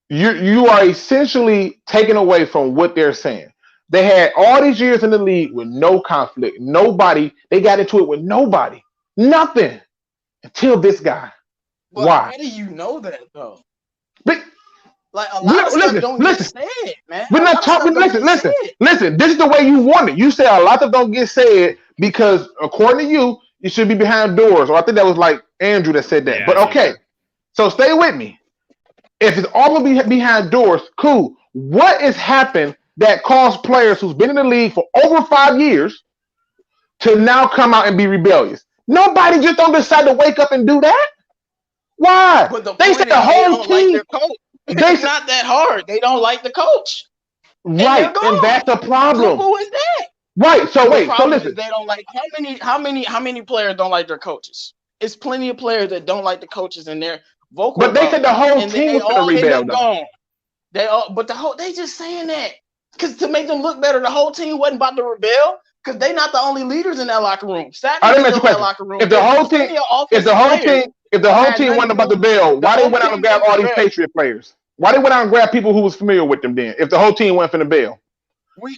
You are essentially taken away from what they're saying. They had all these years in the league with no conflict. Nobody. They got into it with nobody. Nothing. Until this guy. But why? How do you know that though? But, like a lot of stuff don't get said, man. We're not talking. Listen. This is the way you want it. You say a lot of don't get said because according to you, you should be behind doors. Or I think that was like Andrew that said that. Yeah, but okay, so stay with me. If it's all gonna be behind doors, cool. What has happened that caused players who's been in the league for over 5 years to now come out and be rebellious? Nobody just don't decide to wake up and do that. Why? But they said the whole team. It's not that hard. They don't like the coach. Right, and that's the problem. Who is that? Right. So wait. So listen. They don't like how many players don't like their coaches? It's plenty of players that don't like the coaches and they're vocal. But they said the whole team was going to rebel. They just saying that because to make them look better. The whole team wasn't about to rebel because they're not the only leaders in that locker room. If the whole team wasn't about to rebel, why they went out and grabbed all these Patriot players? Why they went out and grabbed people who was familiar with them then? If the whole team went for the bail, we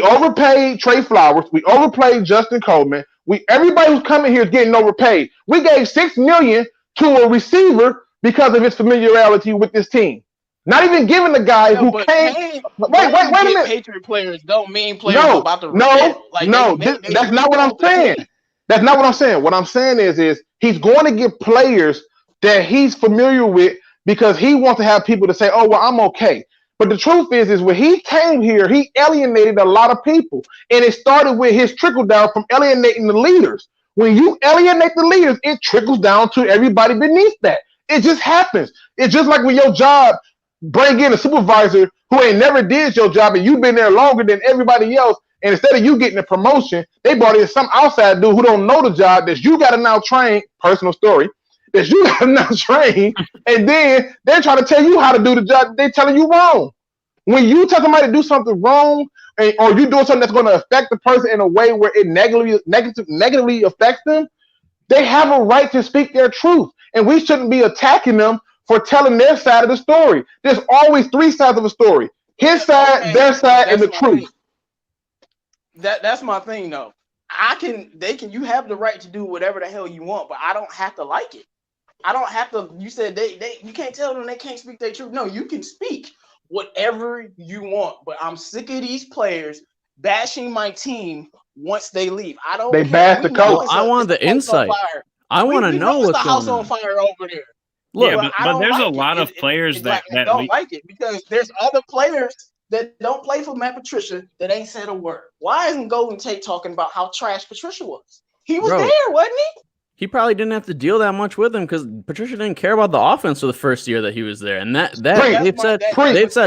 overpaid Trey Flowers. We overpaid Justin Coleman. Everybody who's coming here is getting overpaid. We gave $6 million to a receiver because of his familiarity with this team. Not even giving the guy who came. Wait a minute. Patriot players don't mean players about to that's not what I'm saying. That's not what I'm saying. What I'm saying is he's going to get players that he's familiar with because he wants to have people to say, "Oh, well, I'm okay." But the truth is when he came here, he alienated a lot of people. And it started with his trickle down from alienating the leaders. When you alienate the leaders, it trickles down to everybody beneath that. It just happens. It's just like when your job bring in a supervisor who ain't never did your job and you've been there longer than everybody else. And instead of you getting a promotion, they brought in some outside dude who don't know the job that you got to now train. Personal story. That you got to now train, and then they're trying to tell you how to do the job. They're telling you wrong. When you tell somebody to do something wrong, or you doing something that's going to affect the person in a way where it negatively affects them, they have a right to speak their truth, and we shouldn't be attacking them for telling their side of the story. There's always 3 sides of a story: his side, their side, and the truth. That's my thing, though. You have the right to do whatever the hell you want, but I don't have to like it. I don't have to. You said you can't tell them they can't speak their truth. No, you can speak whatever you want, but I'm sick of these players bashing my team once they leave. I don't. They bash the coach. I want the insight. I want to know what's the house on fire over there. Look, but there's a lot of players that don't like it because there's other players that don't play for Matt Patricia that ain't said a word. Why isn't Golden Tate talking about how trash Patricia was? He was there, wasn't he? He probably didn't have to deal that much with him because Patricia didn't care about the offense for the first year that he was there, and they've said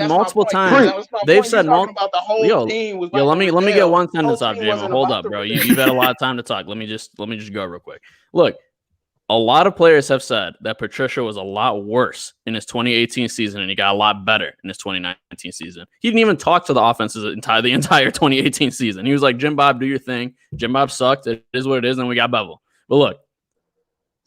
multiple times. They've said multiple. Yo, let me get one sentence off, Jamo. Hold up, bro. You've had a lot of time to talk. Let me just go real quick. Look, a lot of players have said that Patricia was a lot worse in his 2018 season, and he got a lot better in his 2019 season. He didn't even talk to the offenses the entire 2018 season. He was like, "Jim Bob, do your thing. Jim Bob sucked. It is what it is, and we got Bevel." But look.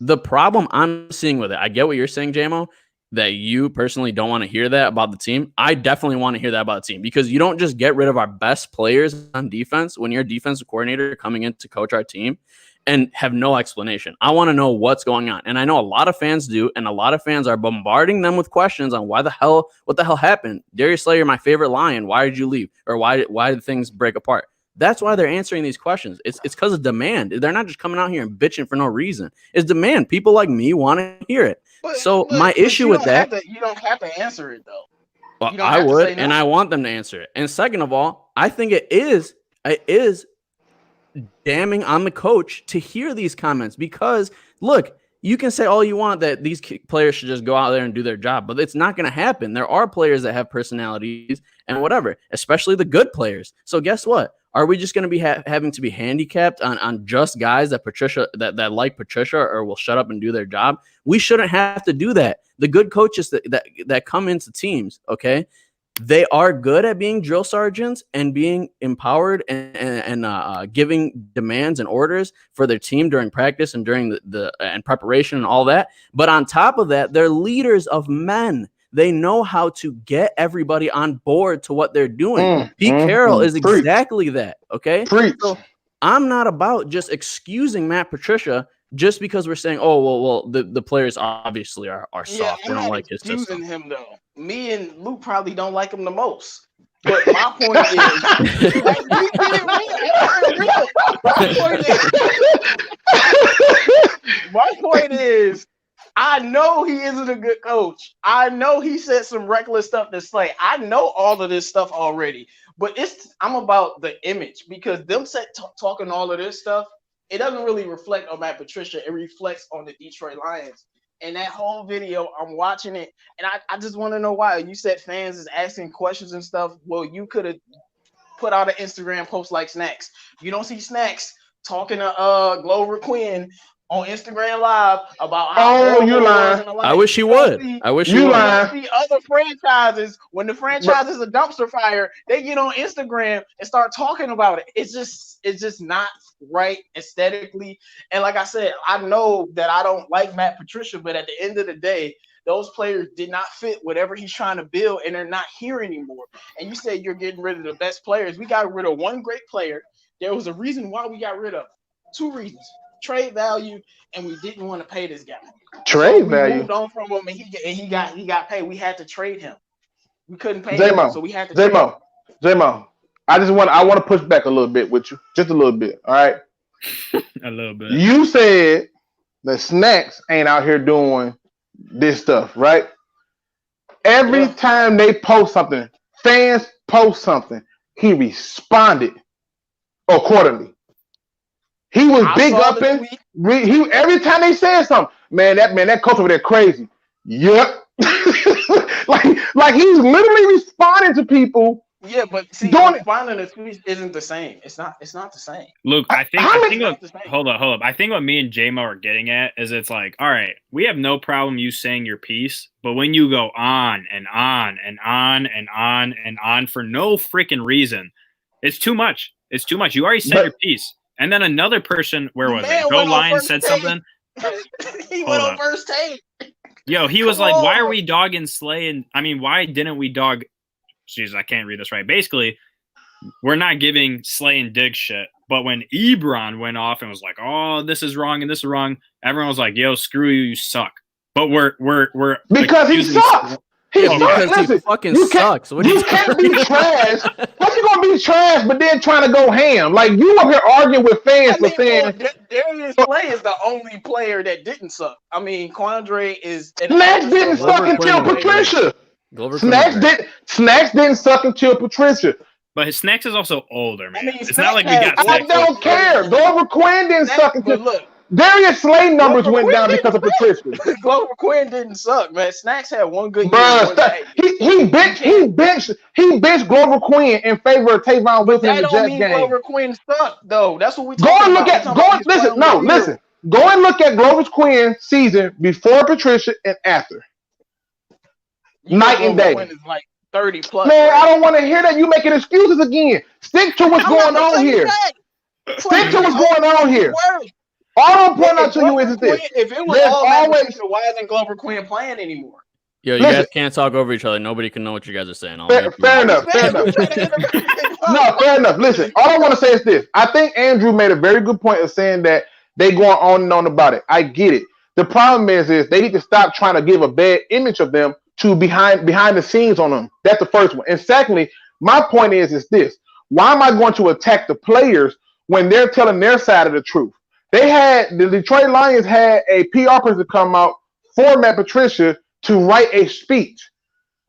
The problem I'm seeing with it, I get what you're saying, JMO, that you personally don't want to hear that about the team. I definitely want to hear that about the team because you don't just get rid of our best players on defense when you're a defensive coordinator coming in to coach our team and have no explanation. I want to know what's going on. And I know a lot of fans do, and a lot of fans are bombarding them with questions on what the hell happened. Darius Slayer, my favorite Lion, why did you leave? Or why did things break apart? That's why they're answering these questions. It's because of demand. They're not just coming out here and bitching for no reason. It's demand. People like me want to hear it. My issue with that, you don't have to answer it though. Well, I would, and I want them to answer it. And second of all, I think it is damning on the coach to hear these comments because look, you can say all you want that these players should just go out there and do their job, but it's not going to happen. There are players that have personalities and whatever, especially the good players. So guess what? Are we just going to be having to be handicapped on just guys that Patricia that like Patricia or will shut up and do their job? We shouldn't have to do that. The good coaches that come into teams, okay, they are good at being drill sergeants and being empowered and giving demands and orders for their team during practice and during the preparation and all that. But on top of that, they're leaders of men. They know how to get everybody on board to what they're doing. Pete Carroll is exactly that. Okay. So I'm not about just excusing Matt Patricia just because we're saying, oh, well, the players obviously are soft. They don't like his system. Excusing him though. Me and Luke probably don't like him the most. But my point is, my point is, I know he isn't a good coach. I know he said some reckless stuff to Slay. I know all of this stuff already. But I'm about the image because them talking all of this stuff, it doesn't really reflect on Matt Patricia. It reflects on the Detroit Lions. And that whole video, I'm watching it, and I just want to know why. You said fans is asking questions and stuff. Well, you could have put out an Instagram post like Snacks. You don't see Snacks talking to Glover Quinn on Instagram Live about how you lying. I wish he would. I wish you would. See other franchises, when the franchise is a dumpster fire, they get on Instagram and start talking about it. It's just not right aesthetically. And like I said, I know that I don't like Matt Patricia, but at the end of the day, those players did not fit whatever he's trying to build, and they're not here anymore. And you said you're getting rid of the best players. We got rid of one great player. There was a reason why we got rid of him. 2 reasons. Trade value, and we didn't want to pay this guy. Trade value. Moved on from him, and he got paid. We had to trade him. We couldn't pay him, so we had to. J-Mo, I want to push back a little bit with you, just a little bit. All right, a little bit. You said the Snacks ain't out here doing this stuff, right? Every time they post something, fans post something, he responded accordingly. He was big up in. Every time they said something, that coach over there crazy. Yep, like he's literally responding to people. Yeah, but see, responding to tweets isn't the same. It's not the same. Luke, hold up. I think what me and J-Mo are getting at is it's like, all right, we have no problem you saying your piece, but when you go on and on and on and on and on for no freaking reason, it's too much. It's too much. You already said your piece. And then another person, where was it? Go Lions said something. He went on first take. Yo, he was like, why are we dogging Slay? And I mean, why didn't we dog? Jeez, I can't read this right. Basically, we're not giving Slay and Diggs shit. But when Ebron went off and was like, oh, this is wrong and this is wrong, everyone was like, yo, screw you, you suck. But we're because he sucks. He fucking sucks. You can't be trash. How you gonna be trash, but then trying to go ham? Like you up here arguing with fans for saying Darius Slay is the only player that didn't suck. I mean, Quandre is. Snacks didn't suck until Patricia. Snacks didn't suck until Patricia. But his Snacks is also older, man. I mean, it's not like we got. I don't care. Glover Quinn didn't suck until. Look, Darius Slay numbers went down because of Patricia. Glover Quinn didn't suck, man. Snacks had one good year. He benched Glover Quinn in favor of Tavon Wilson in the Jets game. Glover Quinn sucked, though. That's what we go and look at. Listen. Go and look at Glover Quinn's season before Patricia and after. Night and day. Quinn is like 30 plus. Man, right? I don't want to hear that. You making excuses again. Stick to what's going on here. Stick to what's going on here. All I'm pointing out to you is this. If it was always, why isn't Glover Quinn playing anymore? Yo, you guys can't talk over each other. Nobody can know what you guys are saying. Fair enough. No, fair enough. Listen, all I want to say is this. I think Andrew made a very good point of saying that they going on and on about it. I get it. The problem is they need to stop trying to give a bad image of them to behind the scenes on them. That's the first one. And secondly, my point is this. Why am I going to attack the players when they're telling their side of the truth? The Detroit Lions had a PR person come out for Matt Patricia to write a speech,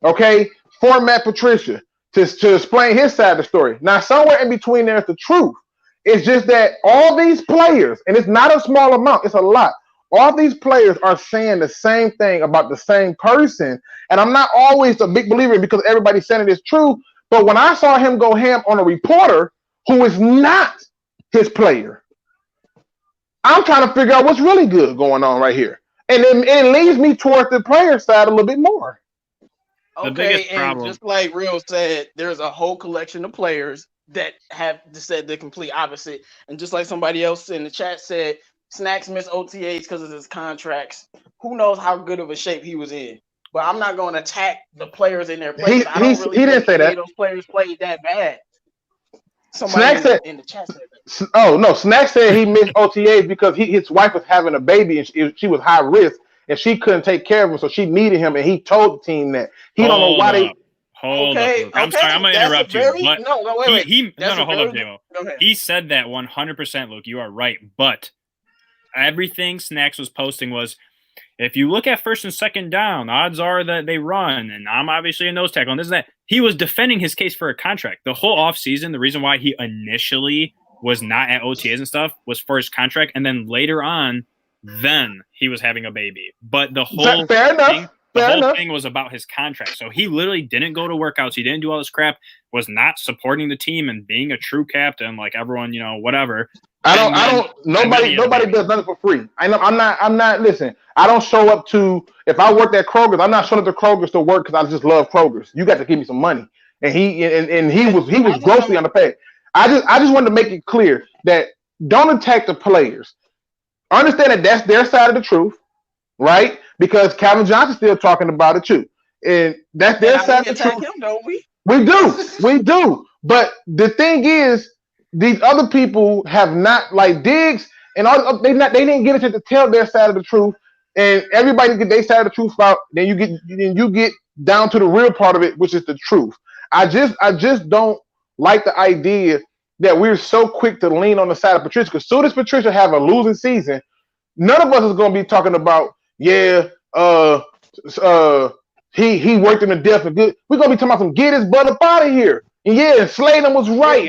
okay, for Matt Patricia to explain his side of the story. Now, somewhere in between there is the truth. It's just that all these players, and it's not a small amount, it's a lot. All these players are saying the same thing about the same person, and I'm not always a big believer because everybody's saying it is true, but when I saw him go ham on a reporter who is not his player. I'm trying to figure out what's really good going on right here. And it leads me towards the player side a little bit more. Okay, and just like Real said, there's a whole collection of players that have said the complete opposite. And just like somebody else in the chat said, Snacks missed OTAs because of his contracts. Who knows how good of a shape he was in? But I'm not going to attack the players in their place. I don't really he didn't say that. Those players played that bad. Snacks said in the chat said that. Oh no, Snacks said he missed OTAs because his wife was having a baby and she was high risk and she couldn't take care of him, so she needed him, and he told the team that he don't know why they. Hold up, Luke. I'm sorry, I'm gonna interrupt you. But wait. Hold up, J-Mo. He said that 100%, Luke. You are right, but everything Snacks was posting was, if you look at first and second down, odds are that they run, and I'm obviously a nose tackle, and this and that. He was defending his case for a contract. The whole offseason, the reason why he initially was not at OTAs and stuff was for his contract, and then later on, then he was having a baby. But the whole thing was about his contract. So he literally didn't go to workouts. He didn't do all this crap, was not supporting the team and being a true captain, like everyone, whatever. Nobody does nothing for free. I'm not, listen, I don't show up to, if I worked at Kroger's, I'm not showing up to Kroger's to work because I just love Kroger's. You got to give me some money. And he was grossly underpaid. I just wanted to make it clear that don't attack the players. Understand that that's their side of the truth, right? Because Calvin Johnson's still talking about it too. And that's their side of the truth. Him, don't we? We do. But the thing is, these other people have not, like Diggs and all, they didn't get a chance to tell their side of the truth, and everybody get their side of the truth out. Then you get down to the real part of it, which is the truth. I just don't like the idea that we're so quick to lean on the side of Patricia, because soon as Patricia have a losing season, none of us is going to be talking about, he worked in the death of good. We're going to be talking about some get his butt up out of here. And Sladen was right.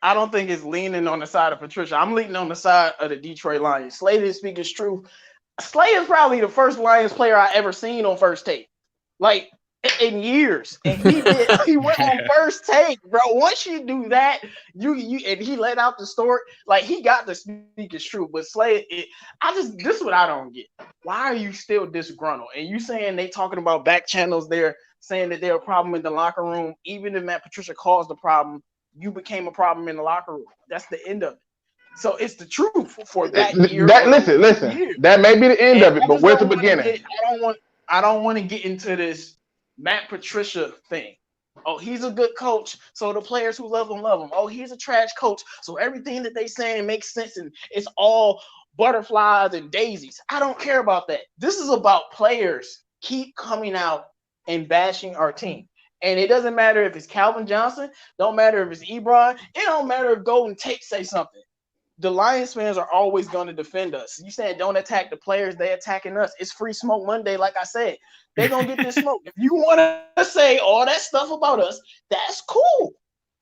I don't think it's leaning on the side of Patricia. I'm leaning on the side of the Detroit Lions. Slade is speaking truth. Slade is probably the first Lions player I ever seen on First Take, like in years. And he went on First Take, bro. Once you do that, you and he let out the story, like he got to speak his truth. But Slade, this is what I don't get. Why are you still disgruntled? And you saying they talking about back channels there, saying that they're a problem in the locker room. Even if Matt Patricia caused the problem, you became a problem in the locker room. That's the end of it. So it's the truth for that year. Listen. That may be the end of it, but where's the beginning? I don't want to get into this Matt Patricia thing. Oh, he's a good coach, so the players who love him love him. Oh, he's a trash coach, so everything that they saying makes sense and it's all butterflies and daisies. I don't care about that. This is about players keep coming out and bashing our team. And it doesn't matter if it's Calvin Johnson, don't matter if it's Ebron, it don't matter if Golden Tate say something. The Lions fans are always going to defend us. You said don't attack the players, they attacking us. It's Free Smoke Monday, like I said. They're going to get this smoke. If you want to say all that stuff about us, that's cool.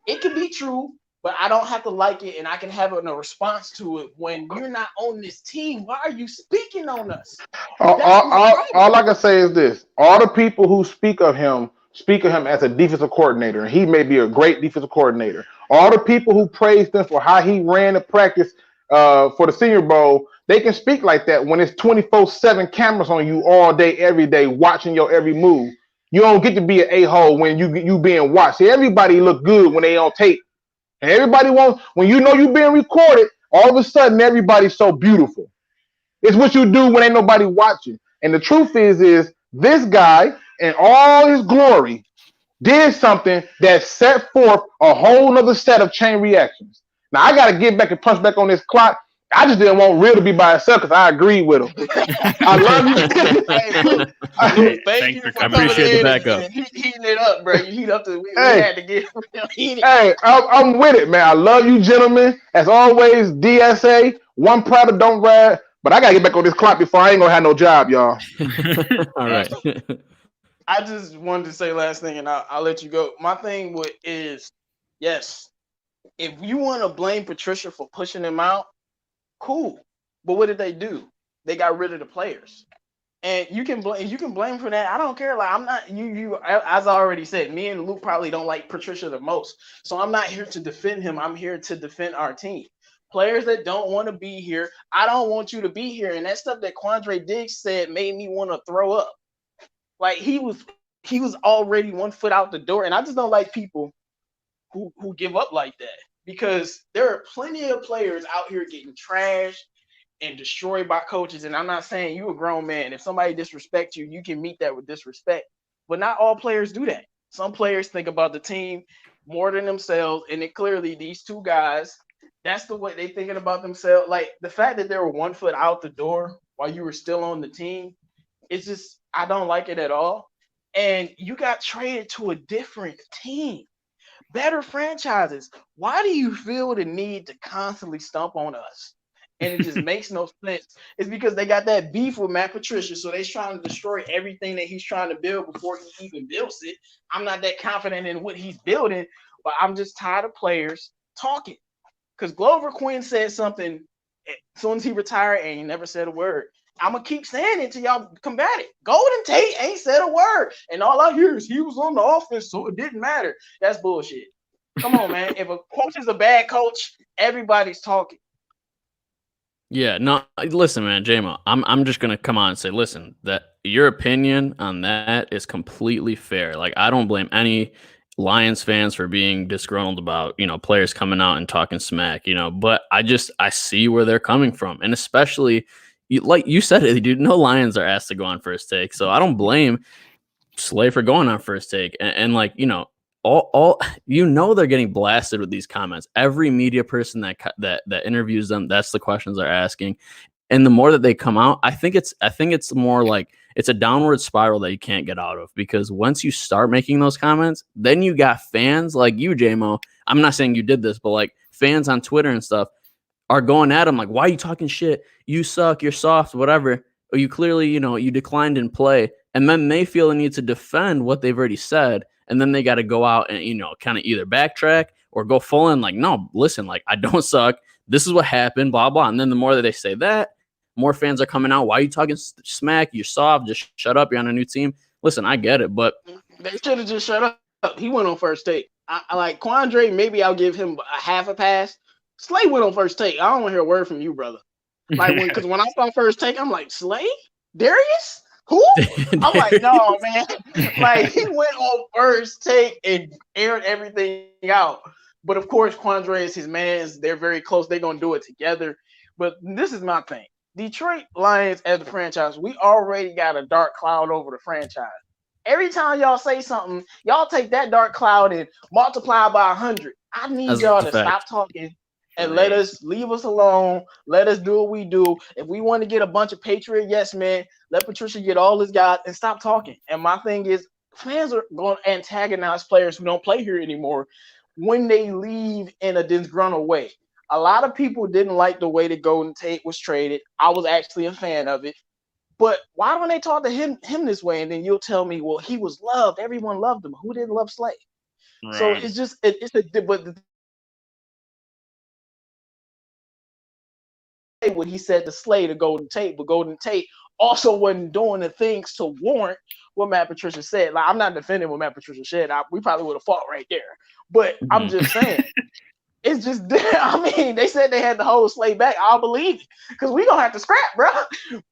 It can be true, but I don't have to like it, and I can have a response to it. When you're not on this team, why are you speaking on us? All I can say is this. All the people who speak of him as a defensive coordinator, and he may be a great defensive coordinator. All the people who praised him for how he ran the practice for the Senior Bowl, they can speak like that when it's 24/7 cameras on you all day, every day, watching your every move. You don't get to be an a-hole when you being watched. See, everybody look good when they on tape. And everybody wants, when you know you being recorded, all of a sudden everybody's so beautiful. It's what you do when ain't nobody watching. And the truth is this guy in all his glory did something that set forth a whole nother set of chain reactions. Now I gotta get back and punch back on this clock. I just didn't want Real to be by himself because I agree with him. I love you. Thank you for coming. Appreciate the backup. Heating it up, bro. You heat up we had to get heated. Hey, I'm with it, man. I love you, gentlemen. As always, DSA, one private, don't ride. But I gotta get back on this clock before I ain't gonna have no job, y'all. All right. I just wanted to say last thing, and I'll let you go. My thing is, yes, if you want to blame Patricia for pushing him out, cool. But what did they do? They got rid of the players. And you can blame for that. I don't care. Like I'm not as I already said, me and Luke probably don't like Patricia the most. So I'm not here to defend him. I'm here to defend our team. Players that don't want to be here, I don't want you to be here. And that stuff that Quandre Diggs said made me want to throw up. Like he was already 1 foot out the door. And I just don't like people who give up like that. Because there are plenty of players out here getting trashed and destroyed by coaches. And I'm not saying you a grown man. If somebody disrespects you, you can meet that with disrespect. But not all players do that. Some players think about the team more than themselves. And it clearly these two guys, that's the way they thinking about themselves. Like the fact that they were 1 foot out the door while you were still on the team, it's just I don't like it at all. And you got traded to a different team. Better franchises. Why do you feel the need to constantly stomp on us? And it just makes no sense. It's because they got that beef with Matt Patricia, so they're trying to destroy everything that he's trying to build before he even builds it. I'm not that confident in what he's building, but I'm just tired of players talking. Because Glover Quinn said something as soon as he retired, and he never said a word. I'm gonna keep saying it till y'all combat it. Golden Tate ain't said a word, and all I hear is he was on the offense, so it didn't matter. That's bullshit. Come on, man. If a coach is a bad coach, everybody's talking. Yeah, no, listen, man, JMO, I'm just gonna come on and say, listen, that your opinion on that is completely fair. Like, I don't blame any Lions fans for being disgruntled about, players coming out and talking smack, but I see where they're coming from. And especially, like you said it, dude, no Lions are asked to go on First Take. So I don't blame Slay for going on First Take. And like, all they're getting blasted with these comments. Every media person that interviews them, that's the questions they're asking. And the more that they come out, I think it's more like it's a downward spiral that you can't get out of, because once you start making those comments, then you got fans like you, JMO. I'm not saying you did this, but like fans on Twitter and stuff are going at him like, why are you talking shit? You suck, you're soft, whatever. Or you clearly, you declined in play. And then they feel the need to defend what they've already said. And then they got to go out and, kind of either backtrack or go full in like, no, listen, like, I don't suck. This is what happened, blah, blah. And then the more that they say that, more fans are coming out. Why are you talking smack? You're soft. Just shut up. You're on a new team. Listen, I get it, but they should have just shut up. He went on First Take. I like Quandre. Maybe I'll give him a half a pass. Slay went on First Take. I don't want to hear a word from you, brother. Like, because when I saw First Take, I'm like, Slay? Darius? Who? I'm like, no, man. Like, he went on First Take and aired everything out. But of course, Quandre is his man. They're very close. They're going to do it together. But this is my thing. Detroit Lions as the franchise, we already got a dark cloud over the franchise. Every time y'all say something, y'all take that dark cloud and multiply by 100. I need y'all to stop talking and leave us alone. Let us do what we do. If we want to get a bunch of Patriot yes men, let Patricia get all his guys and stop talking. And my thing is, fans are going to antagonize players who don't play here anymore when they leave in a disgruntled way. A lot of people didn't like the way the Golden Tate was traded. I was actually a fan of it. But why don't they talk to him this way? And then you'll tell me, well, he was loved. Everyone loved him. Who didn't love Slay? Right. So it's just but what he said to Slay to Golden Tate, but Golden Tate also wasn't doing the things to warrant what Matt Patricia said. Like, I'm not defending what Matt Patricia said. We probably would have fought right there. But I'm just saying, it's just, I mean, they said they had to hold Slay back. I'll believe it, because we're going to have to scrap, bro.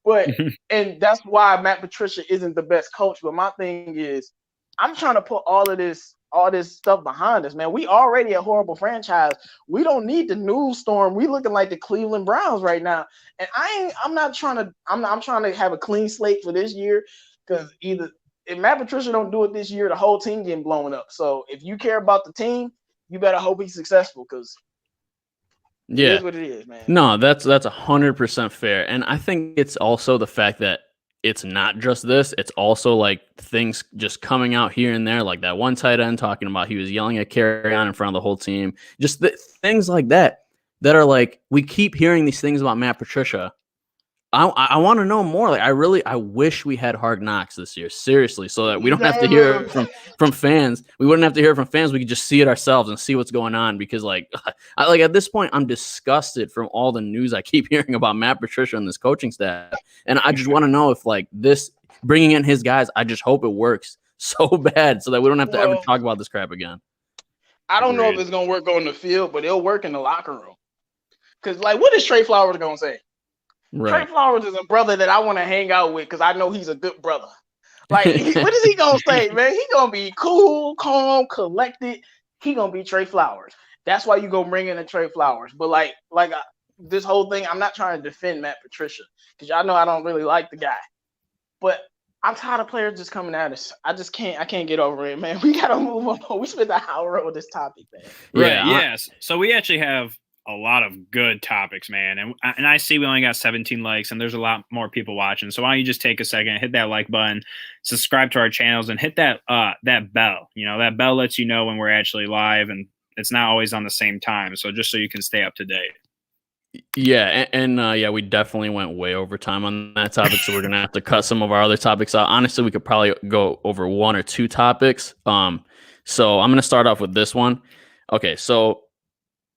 But, and that's why Matt Patricia isn't the best coach. But my thing is, I'm trying to put all this stuff behind us, man. We already a horrible franchise. We don't need the news storm. We looking like the Cleveland Browns right now. And I'm trying to have a clean slate for this year, because either if Matt Patricia don't do it this year, the whole team getting blown up. So if you care about the team, you better hope he's successful, because it is what it is, man. No, that's 100% fair. And I think it's also the fact that it's not just this. It's also like things just coming out here and there, like that one tight end talking about he was yelling at Carry-On in front of the whole team. Just things like that are like, we keep hearing these things about Matt Patricia I want to know more. Like, I wish we had Hard Knocks this year, seriously, so that we don't have to hear it from fans. We wouldn't have to hear it from fans. We could just see it ourselves and see what's going on. Because like at this point, I'm disgusted from all the news I keep hearing about Matt Patricia and this coaching staff, and I just want to know if like this bringing in his guys. I just hope it works so bad so that we don't have to ever talk about this crap again. I don't know if it's gonna work on the field, but it'll work in the locker room. Cause like, what is Trey Flowers gonna say? Right. Trey Flowers is a brother that I want to hang out with because I know he's a good brother. Like, what is he gonna say, man? He gonna be cool, calm, collected. He gonna be Trey Flowers. That's why you go bring in a Trey Flowers. But like this whole thing, I'm not trying to defend Matt Patricia because y'all know I don't really like the guy. But I'm tired of players just coming at us. I can't get over it, man. We gotta move on. We spent an hour on this topic, man. Right? Yes. So we actually have a lot of good topics, man. And I see we only got 17 likes and there's a lot more people watching. So why don't you just take a second, hit that like button, subscribe to our channels, and hit that bell. You know, that bell lets you know when we're actually live, and it's not always on the same time. So just so you can stay up to date. Yeah, and we definitely went way over time on that topic, so we're gonna have to cut some of our other topics out. Honestly, we could probably go over one or two topics. So I'm gonna start off with this one. Okay, so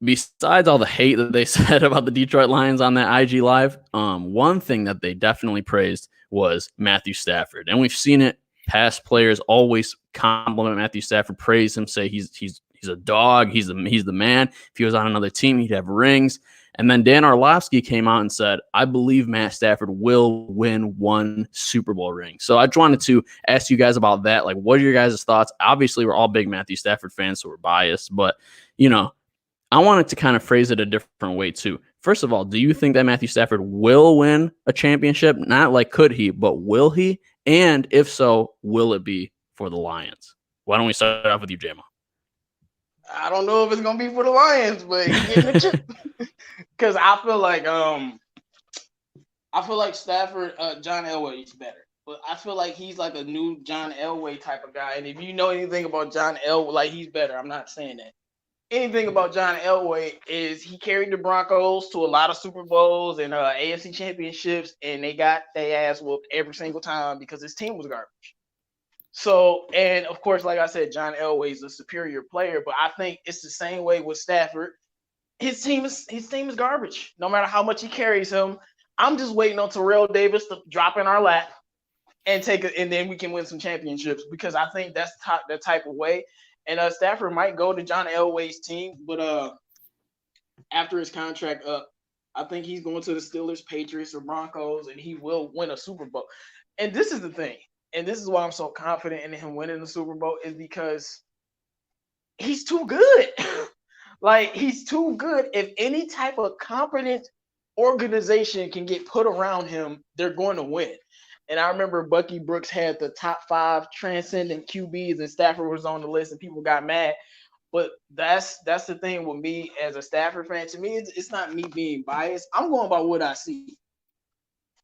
besides all the hate that they said about the Detroit Lions on that IG Live, one thing that they definitely praised was Matthew Stafford, and we've seen it. Past players always compliment Matthew Stafford, praise him, say he's a dog, he's the man. If he was on another team, he'd have rings. And then Dan Orlovsky came out and said, I believe Matt Stafford will win one Super Bowl ring. So I just wanted to ask you guys about that. Like, what are your guys' thoughts? Obviously, we're all big Matthew Stafford fans, so we're biased. But, I wanted to kind of phrase it a different way, too. First of all, do you think that Matthew Stafford will win a championship? Not like could he, but will he? And if so, will it be for the Lions? Why don't we start off with you, J-Mo? I don't know if it's gonna be for the Lions, but he's getting a chip. Because I feel like Stafford, John Elway is better. But I feel like he's like a new John Elway type of guy. And if you know anything about John Elway, like, he's better. I'm not saying that. Anything about John Elway is he carried the Broncos to a lot of Super Bowls and AFC championships, and they got their ass whooped every single time because his team was garbage. So, and of course, like I said, John Elway is a superior player, but I think it's the same way with Stafford. His team is garbage. No matter how much he carries him, I'm just waiting on Terrell Davis to drop in our lap and and then we can win some championships, because I think that's the type of way. And Stafford might go to John Elway's team, but after his contract up, I think he's going to the Steelers, Patriots, or Broncos, and he will win a Super Bowl. And this is the thing, and this is why I'm so confident in him winning the Super Bowl, is because he's too good. Like, he's too good. If any type of competent organization can get put around him, they're going to win. And I remember Bucky Brooks had the top 5 transcendent QBs, and Stafford was on the list, and people got mad. But that's the thing with me as a Stafford fan. To me, it's not me being biased. I'm going by what I see.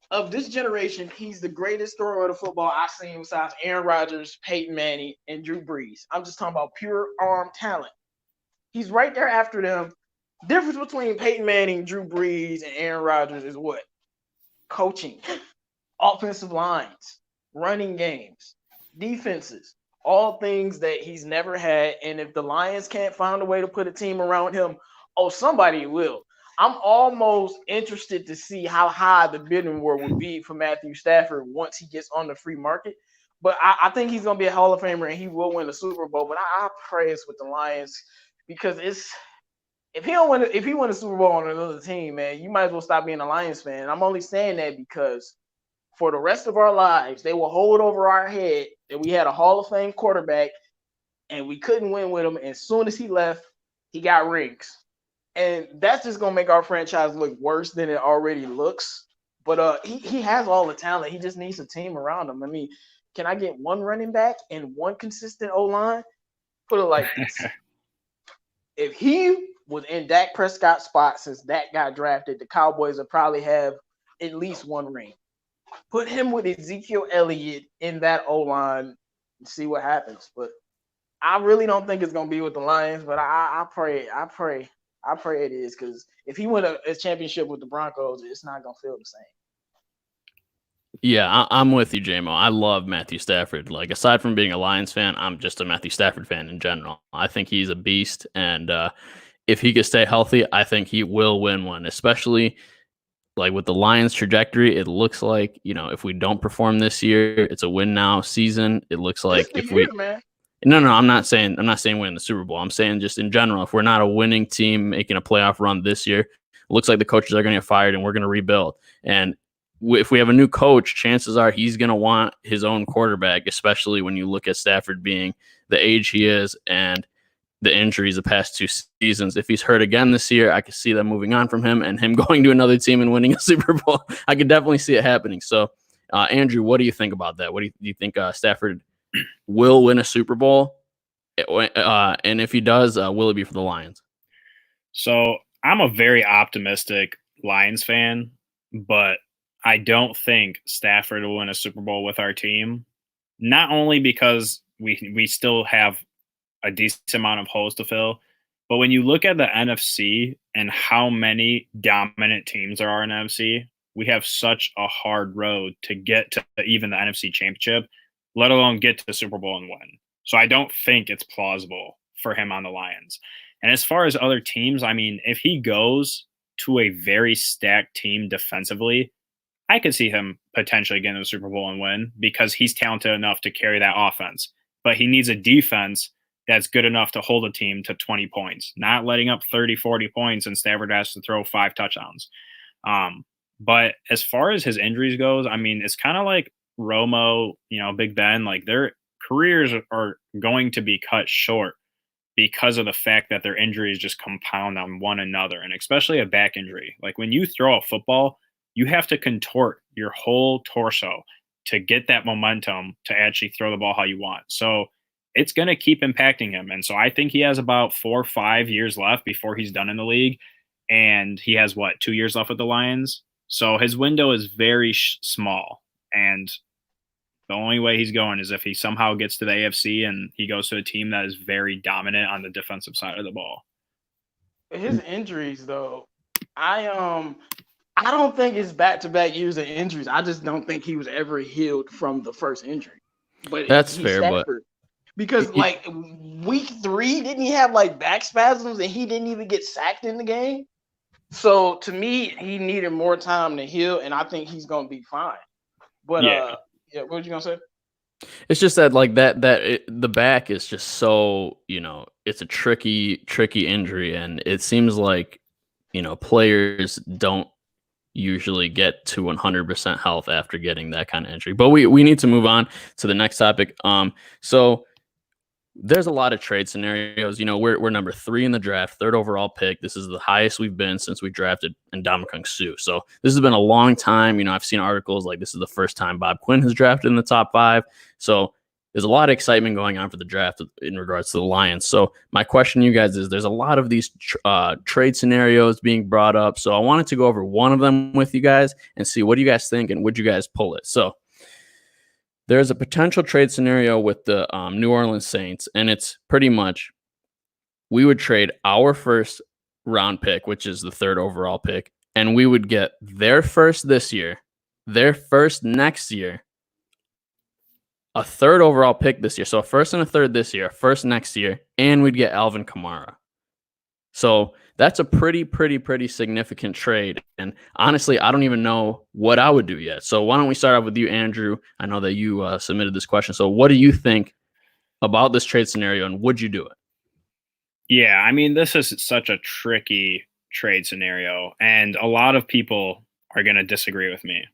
Of this generation, he's the greatest thrower of the football I've seen besides Aaron Rodgers, Peyton Manning, and Drew Brees. I'm just talking about pure arm talent. He's right there after them. Difference between Peyton Manning, Drew Brees, and Aaron Rodgers is what? Coaching. Offensive lines, running games, defenses, all things that he's never had. And if the Lions can't find a way to put a team around him, somebody will. I'm almost interested to see how high the bidding war would be for Matthew Stafford once he gets on the free market. But I think he's going to be a Hall of Famer and he will win the Super Bowl. But I pray it's with the Lions, because if he win a Super Bowl on another team, man, you might as well stop being a Lions fan. And I'm only saying that because for the rest of our lives, they will hold over our head that we had a Hall of Fame quarterback and we couldn't win with him. And as soon as he left, he got rings. And that's just going to make our franchise look worse than it already looks. But he has all the talent. He just needs a team around him. I mean, can I get one running back and one consistent O-line? Put it like this. If he was in Dak Prescott's spot since Dak got drafted, the Cowboys would probably have at least one ring. Put him with Ezekiel Elliott in that O-line and see what happens. But I really don't think it's going to be with the Lions, but I pray it is, because if he win a championship with the Broncos, it's not going to feel the same. Yeah, I'm with you, JMO. I love Matthew Stafford. Like, aside from being a Lions fan, I'm just a Matthew Stafford fan in general. I think he's a beast, and if he could stay healthy, I think he will win one, especially like with the Lions trajectory. It looks like, if we don't perform this year, it's a win now season. It looks This like the if year, we man. No, I'm not saying win the Super Bowl. I'm saying just in general, if we're not a winning team making a playoff run this year, it looks like the coaches are going to get fired and we're going to rebuild. And if we have a new coach, chances are he's going to want his own quarterback, especially when you look at Stafford being the age he is and the injuries the past 2 seasons. If he's hurt again this year, I could see them moving on from him and him going to another team and winning a Super Bowl. I could definitely see it happening. So, Andrew, what do you think about that? What do you think Stafford will win a Super Bowl? And if he does, will it be for the Lions? So I'm a very optimistic Lions fan, but I don't think Stafford will win a Super Bowl with our team. Not only because we still have a decent amount of holes to fill, but when you look at the NFC and how many dominant teams there are in the NFC, we have such a hard road to get to even the NFC Championship, let alone get to the Super Bowl and win. So I don't think it's plausible for him on the Lions. And as far as other teams, I mean, if he goes to a very stacked team defensively, I could see him potentially getting to the Super Bowl and win because he's talented enough to carry that offense. But he needs a defense that's good enough to hold a team to 20 points, not letting up 30, 40 points and Stafford has to throw 5 touchdowns. But as far as his injuries goes, I mean, it's kind of like Romo, Big Ben, like their careers are going to be cut short because of the fact that their injuries just compound on one another, and especially a back injury. Like when you throw a football, you have to contort your whole torso to get that momentum to actually throw the ball how you want. So it's going to keep impacting him. And so I think he has about 4 or 5 years left before he's done in the league. And he has 2 years left with the Lions. So his window is very small. And the only way he's going is if he somehow gets to the AFC and he goes to a team that is very dominant on the defensive side of the ball. His injuries, though, I don't think it's back-to-back years of injuries. I just don't think he was ever healed from the first injury. But that's fair, Stafford. Because like week 3, didn't he have like back spasms and he didn't even get sacked in the game? So to me, he needed more time to heal, and I think he's gonna be fine. But what were you gonna say? It's just that like the back is just so, it's a tricky injury, and it seems like, players don't usually get to 100% health after getting that kind of injury. But we need to move on to the next topic. So there's a lot of trade scenarios. We're number 3 in the draft, 3rd overall pick. This is the highest we've been since we drafted Ndamukong Suh. So this has been a long time. I've seen articles like this is the first time Bob Quinn has drafted in the top 5. So there's a lot of excitement going on for the draft in regards to the Lions. So my question to you guys is, there's a lot of these trade scenarios being brought up. So I wanted to go over one of them with you guys and see what do you guys think and would you guys pull it. So there's a potential trade scenario with the New Orleans Saints, and it's pretty much we would trade our first round pick, which is the 3rd overall pick, and we would get their first this year, their first next year, a 3rd overall pick this year. So a 1st and a 3rd this year, a 1st next year, and we'd get Alvin Kamara. So that's a pretty significant trade. And honestly, I don't even know what I would do yet. So why don't we start off with you, Andrew? I know that you submitted this question. So what do you think about this trade scenario, and would you do it? Yeah, I mean, this is such a tricky trade scenario, and a lot of people are going to disagree with me.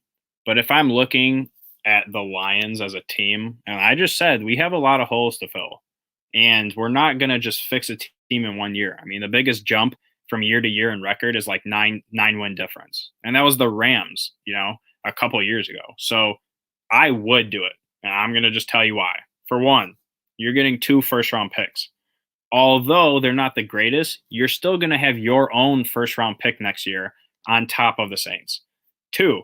But if I'm looking at the Lions as a team, and I just said we have a lot of holes to fill, and we're not going to just fix a team in 1 year. I mean, the biggest jump from year to year in record is like nine win difference. And that was the Rams, a couple of years ago. So I would do it. And I'm going to just tell you why. For one, you're getting 2 first round picks. Although they're not the greatest, you're still going to have your own first round pick next year on top of the Saints. 2,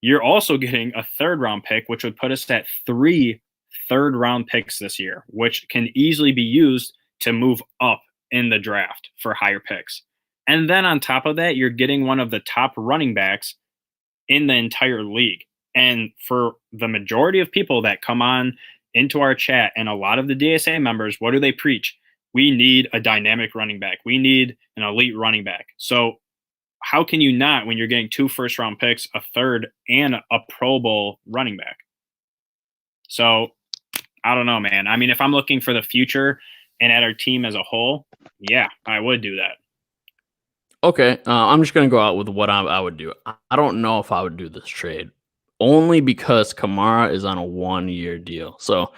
you're also getting a 3rd round pick, which would put us at 3 third round picks this year, which can easily be used to move up in the draft for higher picks. And then on top of that, you're getting one of the top running backs in the entire league. And for the majority of people that come on into our chat and a lot of the DSA members, what do they preach? We need a dynamic running back. We need an elite running back. So how can you not when you're getting 2 first-round picks, a third, and a Pro Bowl running back? So I don't know, man. I mean, if I'm looking for the future and at our team as a whole, yeah, I would do that. Okay, I'm just going to go out with what I would do. I don't know if I would do this trade, only because Kamara is on a 1-year deal. So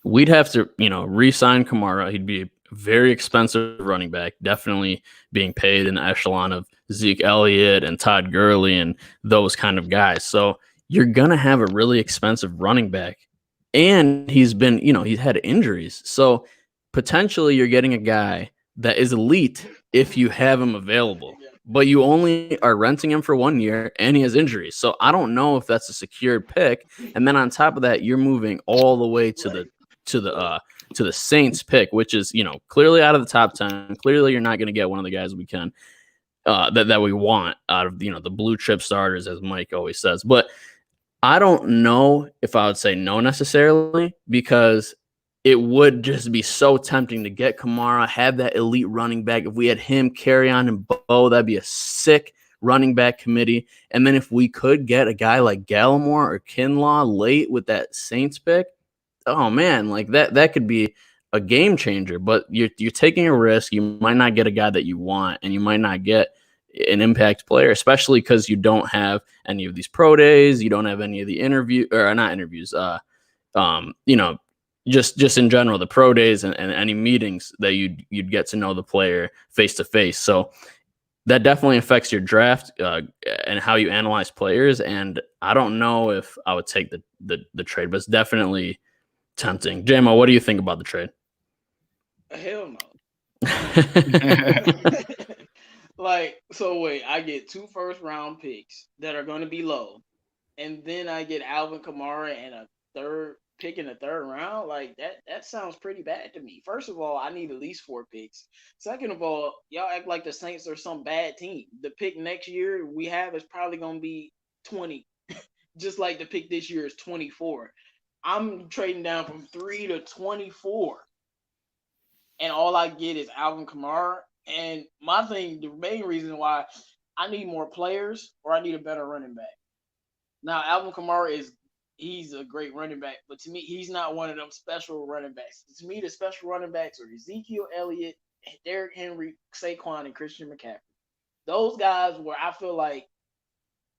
we'd have to, re-sign Kamara. He'd be a very expensive running back, definitely being paid in the echelon of Zeke Elliott and Todd Gurley and those kind of guys. So you're going to have a really expensive running back. And he's been, he's had injuries. So potentially you're getting a guy that is elite if you have him available, but you only are renting him for 1 year and he has injuries. So I don't know if that's a secured pick. And then on top of that, you're moving all the way to the Saints pick, which is, clearly out of the top 10. Clearly you're not going to get one of the guys we can that we want out of, the blue chip starters, as Mike always says. But I don't know if I would say no necessarily, because it would just be so tempting to get Kamara, have that elite running back. If we had him, Kerryon, and Bo, that'd be a sick running back committee. And then if we could get a guy like Gallimore or Kinlaw late with that Saints pick, oh man, like that could be a game changer. But you're taking a risk. You might not get a guy that you want, and you might not get an impact player, especially because you don't have any of these pro days. You don't have any of the just in general, the pro days and any meetings that you'd get to know the player face to face. So that definitely affects your draft and how you analyze players. And I don't know if I would take the trade, but it's definitely tempting. JMO, what do you think about the trade? Hell no. So wait, I get 2 first-round picks that are going to be low, and then I get Alvin Kamara and a third pick in the 3rd round. Like that sounds pretty bad to me. First of all, I need at least 4 picks. Second of all, y'all act like the Saints are some bad team. The pick next year we have is probably going to be 20, just like the pick this year is 24. I'm trading down from 3 to 24, and all I get is Alvin Kamara. And my thing, the main reason why I need more players or I need a better running back. Now, Alvin Kamara he's a great running back, but to me, he's not one of them special running backs. To me, the special running backs are Ezekiel Elliott, Derrick Henry, Saquon, and Christian McCaffrey. Those guys where I feel like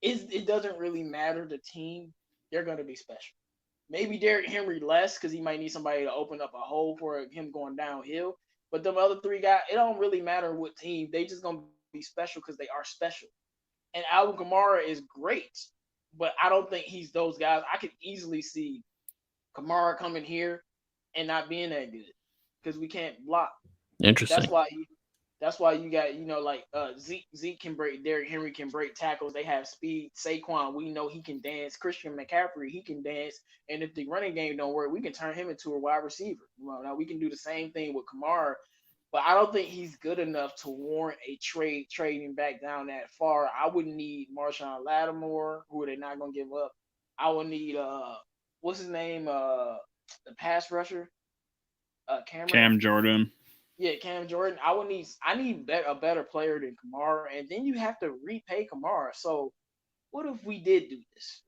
it doesn't really matter the team, they're going to be special. Maybe Derrick Henry less because he might need somebody to open up a hole for him going downhill. But them other 3 guys, it don't really matter what team. They just going to be special because they are special. And Alvin Kamara is great, but I don't think he's those guys. I could easily see Kamara coming here and not being that good because we can't block. Interesting. That's why you got, Zeke can break, Derrick Henry can break tackles. They have speed. Saquon, we know he can dance. Christian McCaffrey, he can dance. And if the running game don't work, we can turn him into a wide receiver. Well, now we can do the same thing with Kamara, but I don't think he's good enough to warrant a trading back down that far. I would need Marshawn Lattimore, who they're not gonna give up. I would need what's his name? The pass rusher, Cam Jordan. Yeah, Cam Jordan. I need a better player than Kamara, and then you have to repay Kamara. So, what if we did do this?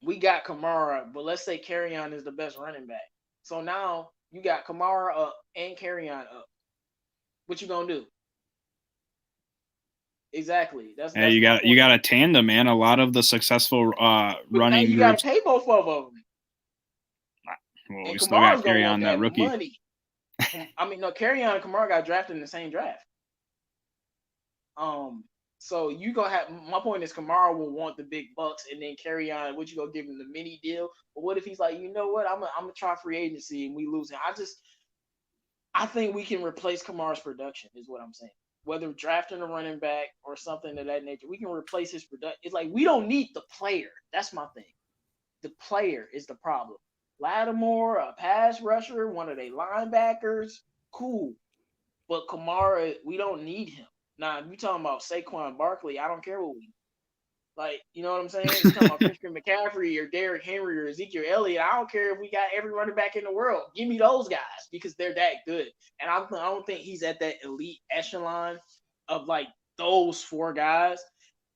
We got Kamara, but let's say Kerryon is the best running back. So now you got Kamara up and Kerryon up. What you gonna do? Exactly. That's you got a tandem, man. A lot of the successful running you groups. Got to pay both of them. Well, and we Kamara's still got Kerryon, that rookie. Money. I mean, no, Kerryon and Kamara got drafted in the same draft. So you gonna have, my point is Kamara will want the big bucks, and then Kerryon, what you gonna give him, the mini deal? But what if he's like, you know what, I'm gonna try free agency and we lose him? I think we can replace Kamara's production, is what I'm saying. Whether drafting a running back or something of that nature, we can replace his production. It's like we don't need the player. That's my thing. The player is the problem. Lattimore, a pass rusher, one of their linebackers, cool. But Kamara, we don't need him. Now, if you're talking about Saquon Barkley, I don't care what we do. Like, you know what I'm saying? You're talking about Christian McCaffrey or Derrick Henry or Ezekiel Elliott. I don't care if we got every running back in the world. Give me those guys because they're that good. And I don't think he's at that elite echelon of like those 4 guys.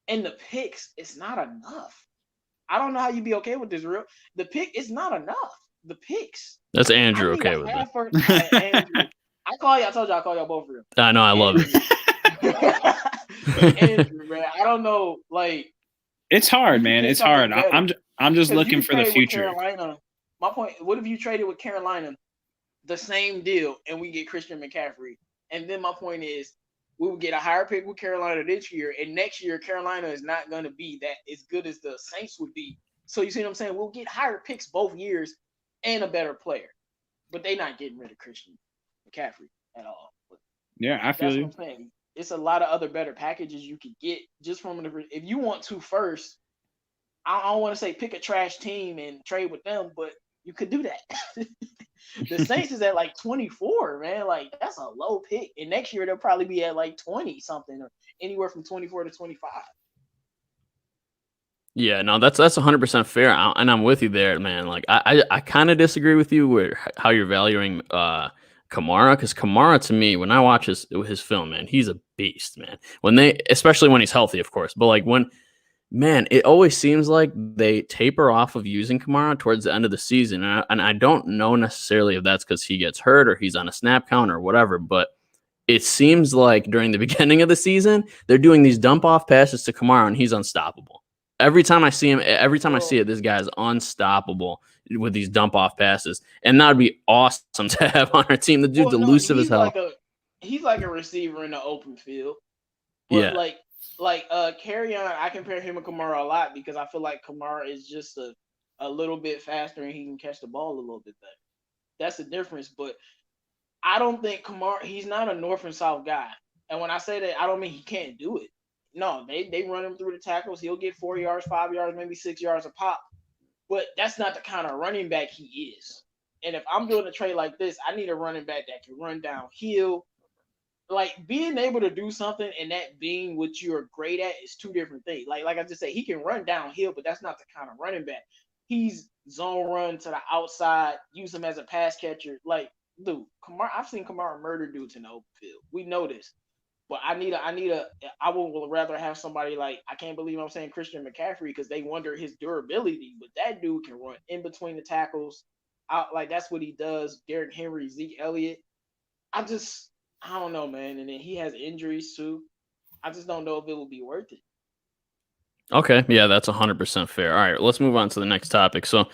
And the picks, it's not enough. I don't know how you be okay with this real. The pick is not enough. The picks. That's Andrew okay with it. Andrew. I told you I call y'all both real. I know, I love it. Andrew, man, I don't know, like. It's hard, man. It's hard. I'm just looking for the future. Carolina, my point. What if you traded with Carolina, the same deal, and we get Christian McCaffrey? And then my point is, we will get a higher pick with Carolina this year, and next year Carolina is not going to be that as good as the Saints would be. So you see what I'm saying? We'll get higher picks both years and a better player, but they're not getting rid of Christian McCaffrey at all. Yeah, I feel you. What I'm saying. It's a lot of other better packages you could get just from if you want to first. I don't want to say pick a trash team and trade with them, but you could do that. The Saints is at like 24, man. Like that's a low pick, and next year they'll probably be at like 20 something or anywhere from 24 to 25. Yeah, no, that's 100% fair, and I'm with you there, man. Like I kind of disagree with you with how you're valuing Kamara, because Kamara, to me, when I watch his film, man, he's a beast, man. Especially when he's healthy, of course, but like man, it always seems like they taper off of using Kamara towards the end of the season, and I don't know necessarily if that's because he gets hurt or he's on a snap count or whatever, but it seems like during the beginning of the season they're doing these dump off passes to Kamara, and he's unstoppable. Every time I see him, I see it, this guy's unstoppable with these dump off passes, and that would be awesome to have on our team. The dude's elusive as hell. He's like a receiver in the open field. But Carry On, I compare him and Kamara a lot because I feel like Kamara is just a little bit faster and he can catch the ball a little bit better. That's the difference. But I don't think Kamara, he's not a north and south guy. And when I say that, I don't mean he can't do it. No, they run him through the tackles. He'll get 4 yards, 5 yards, maybe 6 yards a pop. But that's not the kind of running back he is. And if I'm doing a trade like this, I need a running back that can run downhill. Like being able to do something and that being what you're great at is two different things. Like I just said, he can run downhill, but that's not the kind of running back. He's zone run to the outside, use him as a pass catcher. Like, dude, Kamara, I've seen Kamara murder dudes in the open field. We know this. But I would rather have somebody like, I can't believe I'm saying Christian McCaffrey because they wonder his durability, but that dude can run in between the tackles. Like that's what he does. Derrick Henry, Zeke Elliott. I don't know, man. And then he has injuries too. I just don't know if it will be worth it. Okay, yeah, that's 100% fair. All right, let's move on to the next topic. So,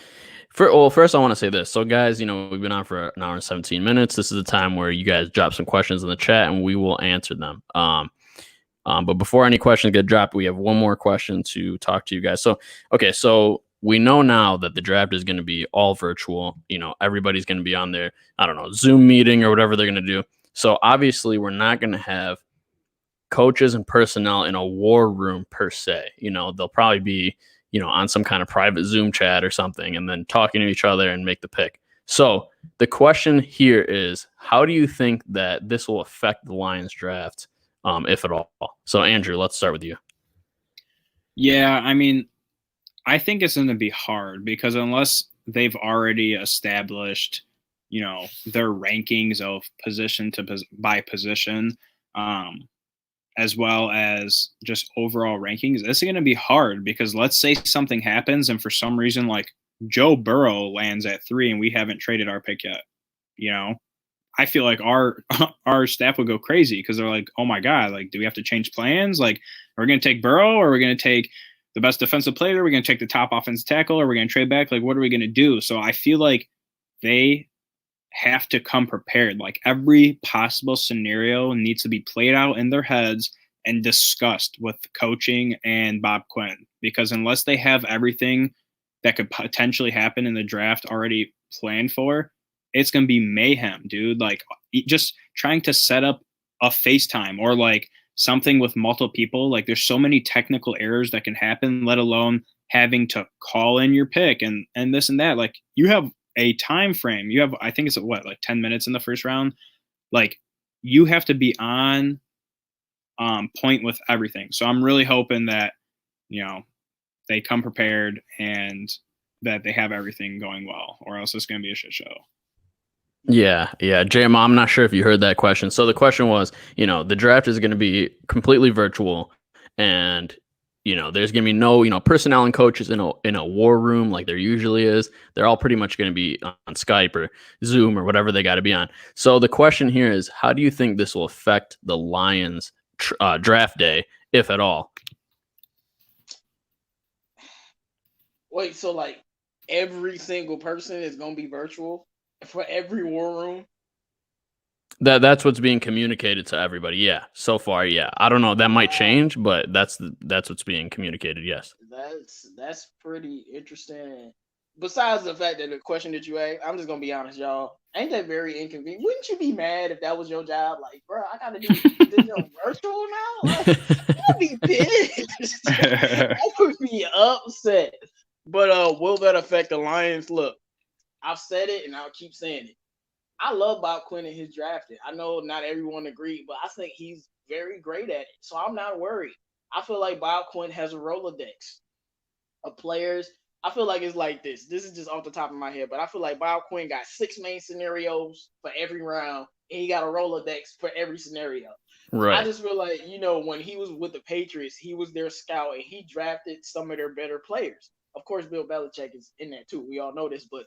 first I want to say this. So, guys, we've been on for an hour and 17 minutes. This is the time where you guys drop some questions in the chat, and we will answer them. But before any questions get dropped, we have one more question to talk to you guys. So, okay, so we know now that the draft is going to be all virtual. Everybody's going to be on their, I don't know, Zoom meeting or whatever they're going to do. So, obviously, we're not going to have coaches and personnel in a war room per se. They'll probably be, on some kind of private Zoom chat or something and then talking to each other and make the pick. So the question here is, how do you think that this will affect the Lions draft, if at all? So Andrew, let's start with you. Yeah, I mean, I think it's going to be hard because unless they've already established, their rankings of position by position, as well as just overall rankings, this is going to be hard because let's say something happens and for some reason, like Joe Burrow lands at 3 and we haven't traded our pick yet. I feel like our staff would go crazy because they're like, oh my God, like, do we have to change plans? Like, are we going to take Burrow or are we going to take the best defensive player? Are we going to take the top offensive tackle? Or are we going to trade back? Like, what are we going to do? So I feel like they have to come prepared. Like every possible scenario needs to be played out in their heads and discussed with coaching and Bob Quinn, because unless they have everything that could potentially happen in the draft already planned for, it's going to be mayhem, dude. Like just trying to set up a FaceTime or like something with multiple people. Like there's so many technical errors that can happen, let alone having to call in your pick and this and that. Like you have a time frame. You have, I think it's like 10 minutes in the first round. Like you have to be on point with everything. So I'm really hoping that, they come prepared and that they have everything going well, or else it's going to be a shit show. Yeah. JM, I'm not sure if you heard that question. So the question was, the draft is going to be completely virtual, and there's going to be no, personnel and coaches in a war room like there usually is. They're all pretty much going to be on Skype or Zoom or whatever they got to be on. So the question here is, how do you think this will affect the Lions draft day, if at all? Wait, so like every single person is gonna be virtual for every war room? That's what's being communicated to everybody. Yeah, so far, yeah. I don't know. That might change, but that's what's being communicated. Yes. That's pretty interesting. Besides the fact that the question that you asked, I'm just gonna be honest, y'all. Ain't that very inconvenient? Wouldn't you be mad if that was your job? Like, bro, I gotta do this on virtual now. Like, I'd be pissed. I would be upset. But will that affect the Lions? Look, I've said it and I'll keep saying it. I love Bob Quinn and his drafting. I know not everyone agreed, but I think he's very great at it. So I'm not worried. I feel like Bob Quinn has a Rolodex of players. I feel like it's like this. This is just off the top of my head, but I feel like Bob Quinn got 6 main scenarios for every round, and he got a Rolodex for every scenario. Right. I just feel like, when he was with the Patriots, he was their scout and he drafted some of their better players. Of course, Bill Belichick is in there too. We all know this, but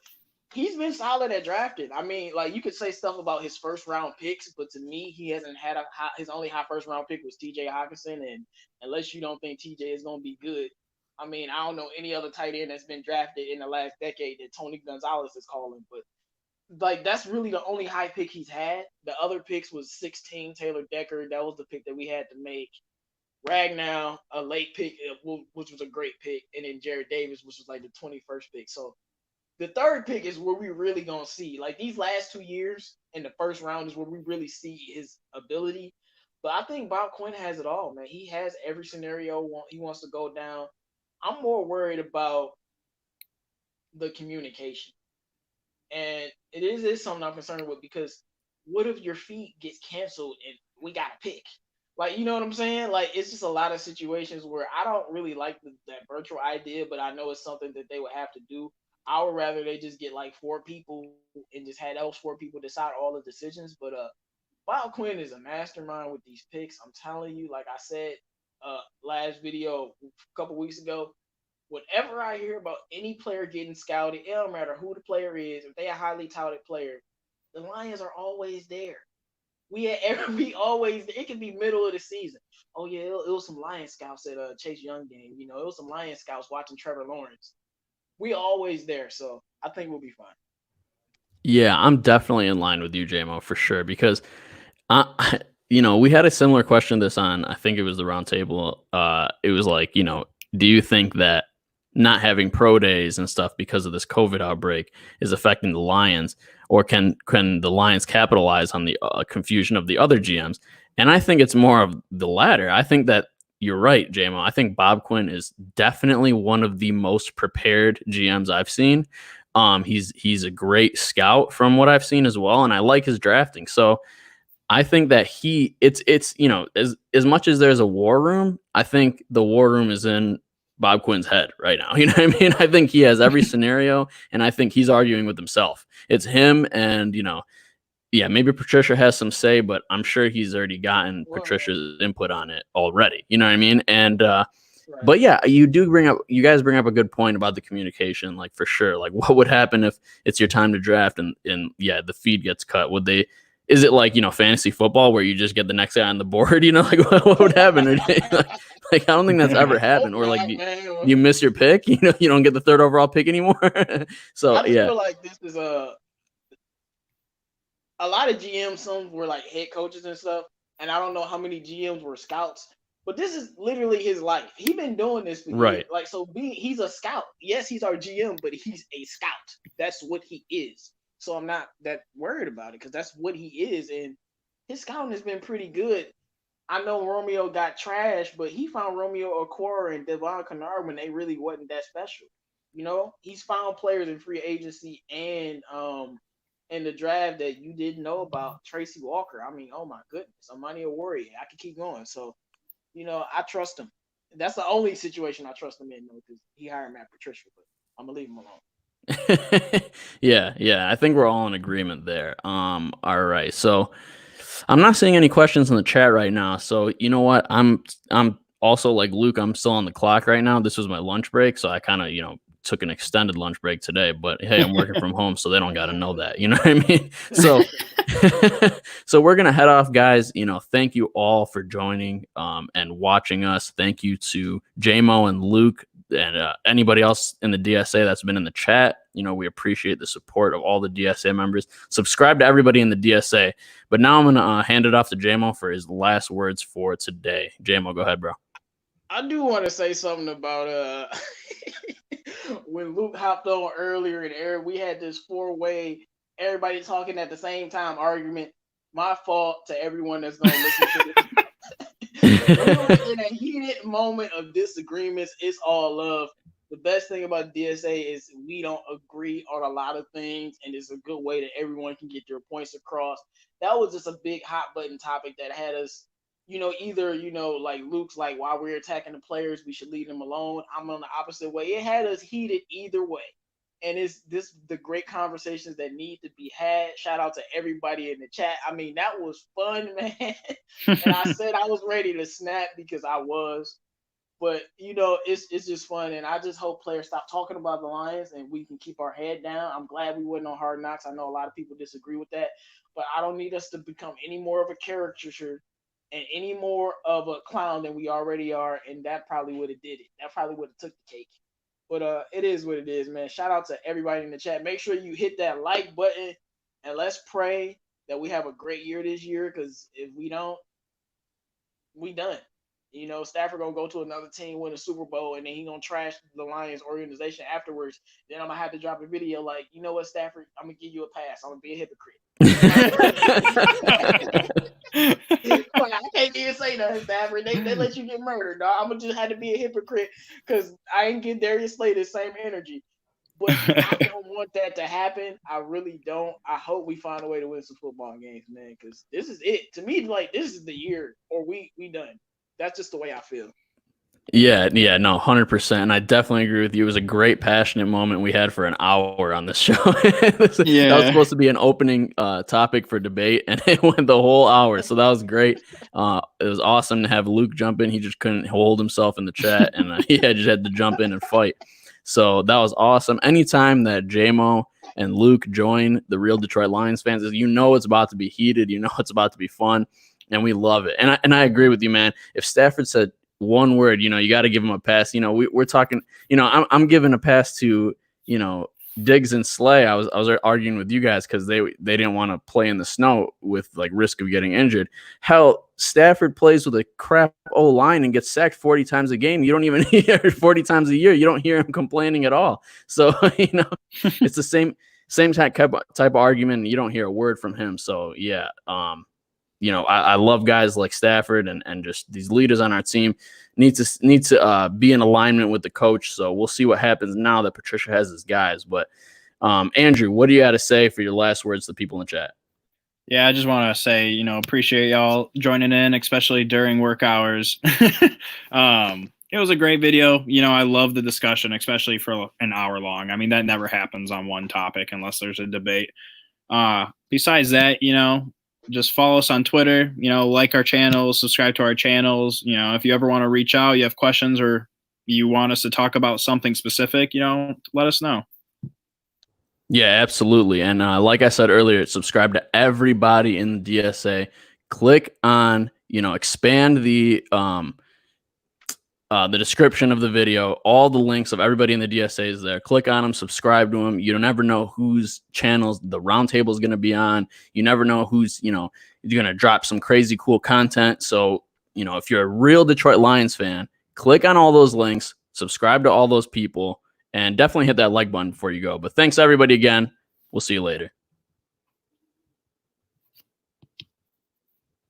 he's been solid at drafting. I mean, like, you could say stuff about his first round picks, but to me, he hasn't had his only high first round pick was TJ Hawkinson. And unless you don't think TJ is going to be good, I mean, I don't know any other tight end that's been drafted in the last decade that Tony Gonzalez is calling, but like, that's really the only high pick he's had. The other picks was 16 Taylor Decker. That was the pick that we had to make. Ragnow, a late pick, which was a great pick, and then Jared Davis, which was like the 21st pick. So the third pick is where we really gonna see. Like, these last 2 years in the first round is where we really see his ability. But I think Bob Quinn has it all, man. He has every scenario he wants to go down. I'm more worried about the communication. And it is something I'm concerned with, because what if your feed gets canceled and we got to pick? Like, you know what I'm saying? Like, it's just a lot of situations where I don't really like that virtual idea, but I know it's something that they would have to do. I would rather they just get like 4 people and just had those 4 people decide all the decisions. But Bob Quinn is a mastermind with these picks. I'm telling you, like I said, last video a couple weeks ago, whenever I hear about any player getting scouted, it don't matter who the player is, if they a highly touted player, the Lions are always there. We always, it can be middle of the season. Oh yeah, it was some Lion scouts at Chase Young game. It was some Lion scouts watching Trevor Lawrence. We always there, so I think we'll be fine. Yeah, I'm definitely in line with you, JMO, for sure, because we had a similar question this on, I think it was the roundtable. It was like, do you think that not having pro days and stuff because of this COVID outbreak is affecting the Lions, or can the Lions capitalize on the confusion of the other GMs? And I think it's more of the latter. I think that you're right, JMO. I think Bob Quinn is definitely one of the most prepared GMs I've seen. He's a great scout from what I've seen as well, and I like his drafting. So I think that it's as much as there's a war room, I think the war room is in Bob Quinn's head right now. You know what I mean? I think he has every scenario, and I think he's arguing with himself. It's him, and maybe Patricia has some say, but I'm sure he's already gotten Patricia's input on it already. You know what I mean? And right. But yeah, you guys bring up a good point about the communication, like, for sure. Like, what would happen if it's your time to draft and the feed gets cut? Is it like, fantasy football where you just get the next guy on the board? Like, what would happen? Like, I don't think that's ever happened. Or like you miss your pick, you don't get the 3rd overall pick anymore. So I just feel like this is a lot of GMs, some were like head coaches and stuff, and I don't know how many GMs were scouts, but this is literally his life. He's been doing this for years. Like, so he's a scout. Yes, he's our GM, but he's a scout. That's what he is. So I'm not that worried about it, because that's what he is, and his scouting has been pretty good. I know Romeo got trashed, but he found Romeo Okwara and Devon Kennard when they really wasn't that special. He's found players in free agency and in the draft that you didn't know about. Tracy Walker. I mean, oh my goodness, Amani Warrior. I could keep going. So, I trust him. That's the only situation I trust him in, though, because he hired Matt Patricia. But I'm gonna leave him alone. Yeah. I think we're all in agreement there. All right. So I'm not seeing any questions in the chat right now. So you know what? I'm also like Luke. I'm still on the clock right now. This was my lunch break, so I kind of took an extended lunch break today. But hey, I'm working from home, so they don't got to know that. You know what I mean? So so we're gonna head off, guys. Thank you all for joining and watching us. Thank you to JMO and Luke and anybody else in the DSA that's been in the chat. We appreciate the support of all the DSA members. Subscribe to everybody in the DSA. But now I'm going to hand it off to JMO for his last words for today. JMO, go ahead, bro. I do want to say something about when Luke hopped on earlier and Eric, we had this 4-way, everybody talking at the same time argument. My fault to everyone that's going to listen to this. In a heated moment of disagreements, it's all love. The best thing about DSA is we don't agree on a lot of things, and it's a good way that everyone can get their points across. That was just a big hot button topic that had us, either, like Luke's like, while we're attacking the players, we should leave them alone. I'm on the opposite way. It had us heated either way. And it's the great conversations that need to be had. Shout out to everybody in the chat. I mean, that was fun, man. And I said I was ready to snap because I was. But, it's just fun. And I just hope players stop talking about the Lions and we can keep our head down. I'm glad we wasn't on Hard Knocks. I know a lot of people disagree with that. But I don't need us to become any more of a caricature and any more of a clown than we already are. And that probably would have did it. That probably would have took the cake. But it is what it is, man. Shout out to everybody in the chat. Make sure you hit that like button, and let's pray that we have a great year this year, because if we don't, we done. Stafford going to go to another team, win a Super Bowl, and then he going to trash the Lions organization afterwards. Then I'm going to have to drop a video like, you know what, Stafford, I'm going to give you a pass. I'm going to be a hypocrite. I can't even say nothing, Stafford. They let you get murdered, dog. I'm gonna just have to be a hypocrite because I ain't get Darius Slay the same energy. But I don't want that to happen. I really don't. I hope we find a way to win some football games, man. Because this is it. To me, like, this is the year, or we done. That's just the way I feel. Yeah, no, 100%. And I definitely agree with you. It was a great, passionate moment we had for an hour on this show. That was supposed to be an opening topic for debate, and it went the whole hour. So that was great. It was awesome to have Luke jump in. He just couldn't hold himself in the chat, and he just had to jump in and fight. So that was awesome. Anytime that JMO and Luke join the Real Detroit Lions fans, it's about to be heated. It's about to be fun, and we love it. And I agree with you, man. If Stafford said one word, you got to give him a pass. We're talking, I'm giving a pass to, Diggs and Slay. I was arguing with you guys because they didn't want to play in the snow with like risk of getting injured. Hell, Stafford plays with a crap O-line and gets sacked 40 times a game. You don't even hear 40 times a year. You don't hear him complaining at all. So, it's the same type of argument. And you don't hear a word from him. So yeah. I love guys like Stafford and just these leaders on our team need to be in alignment with the coach. So we'll see what happens now that Patricia has his guys. But Andrew, what do you got to say for your last words to the people in the chat? Yeah, I just want to say, appreciate y'all joining in, especially during work hours. It was a great video. I love the discussion, especially for an hour long. I mean, that never happens on one topic unless there's a debate. Besides that, just follow us on Twitter, like our channels, subscribe to our channels. If you ever want to reach out, you have questions, or you want us to talk about something specific, let us know. Yeah, absolutely. And like I said earlier, subscribe to everybody in the DSA. Click on, expand the description of the video. All the links of everybody in the DSA is there. Click on them, subscribe to them. You don't ever know whose channels the roundtable is going to be on. You never know who's, you're going to drop some crazy cool content. So, if you're a real Detroit Lions fan, click on all those links, subscribe to all those people, and definitely hit that like button before you go. But thanks everybody again. We'll see you later.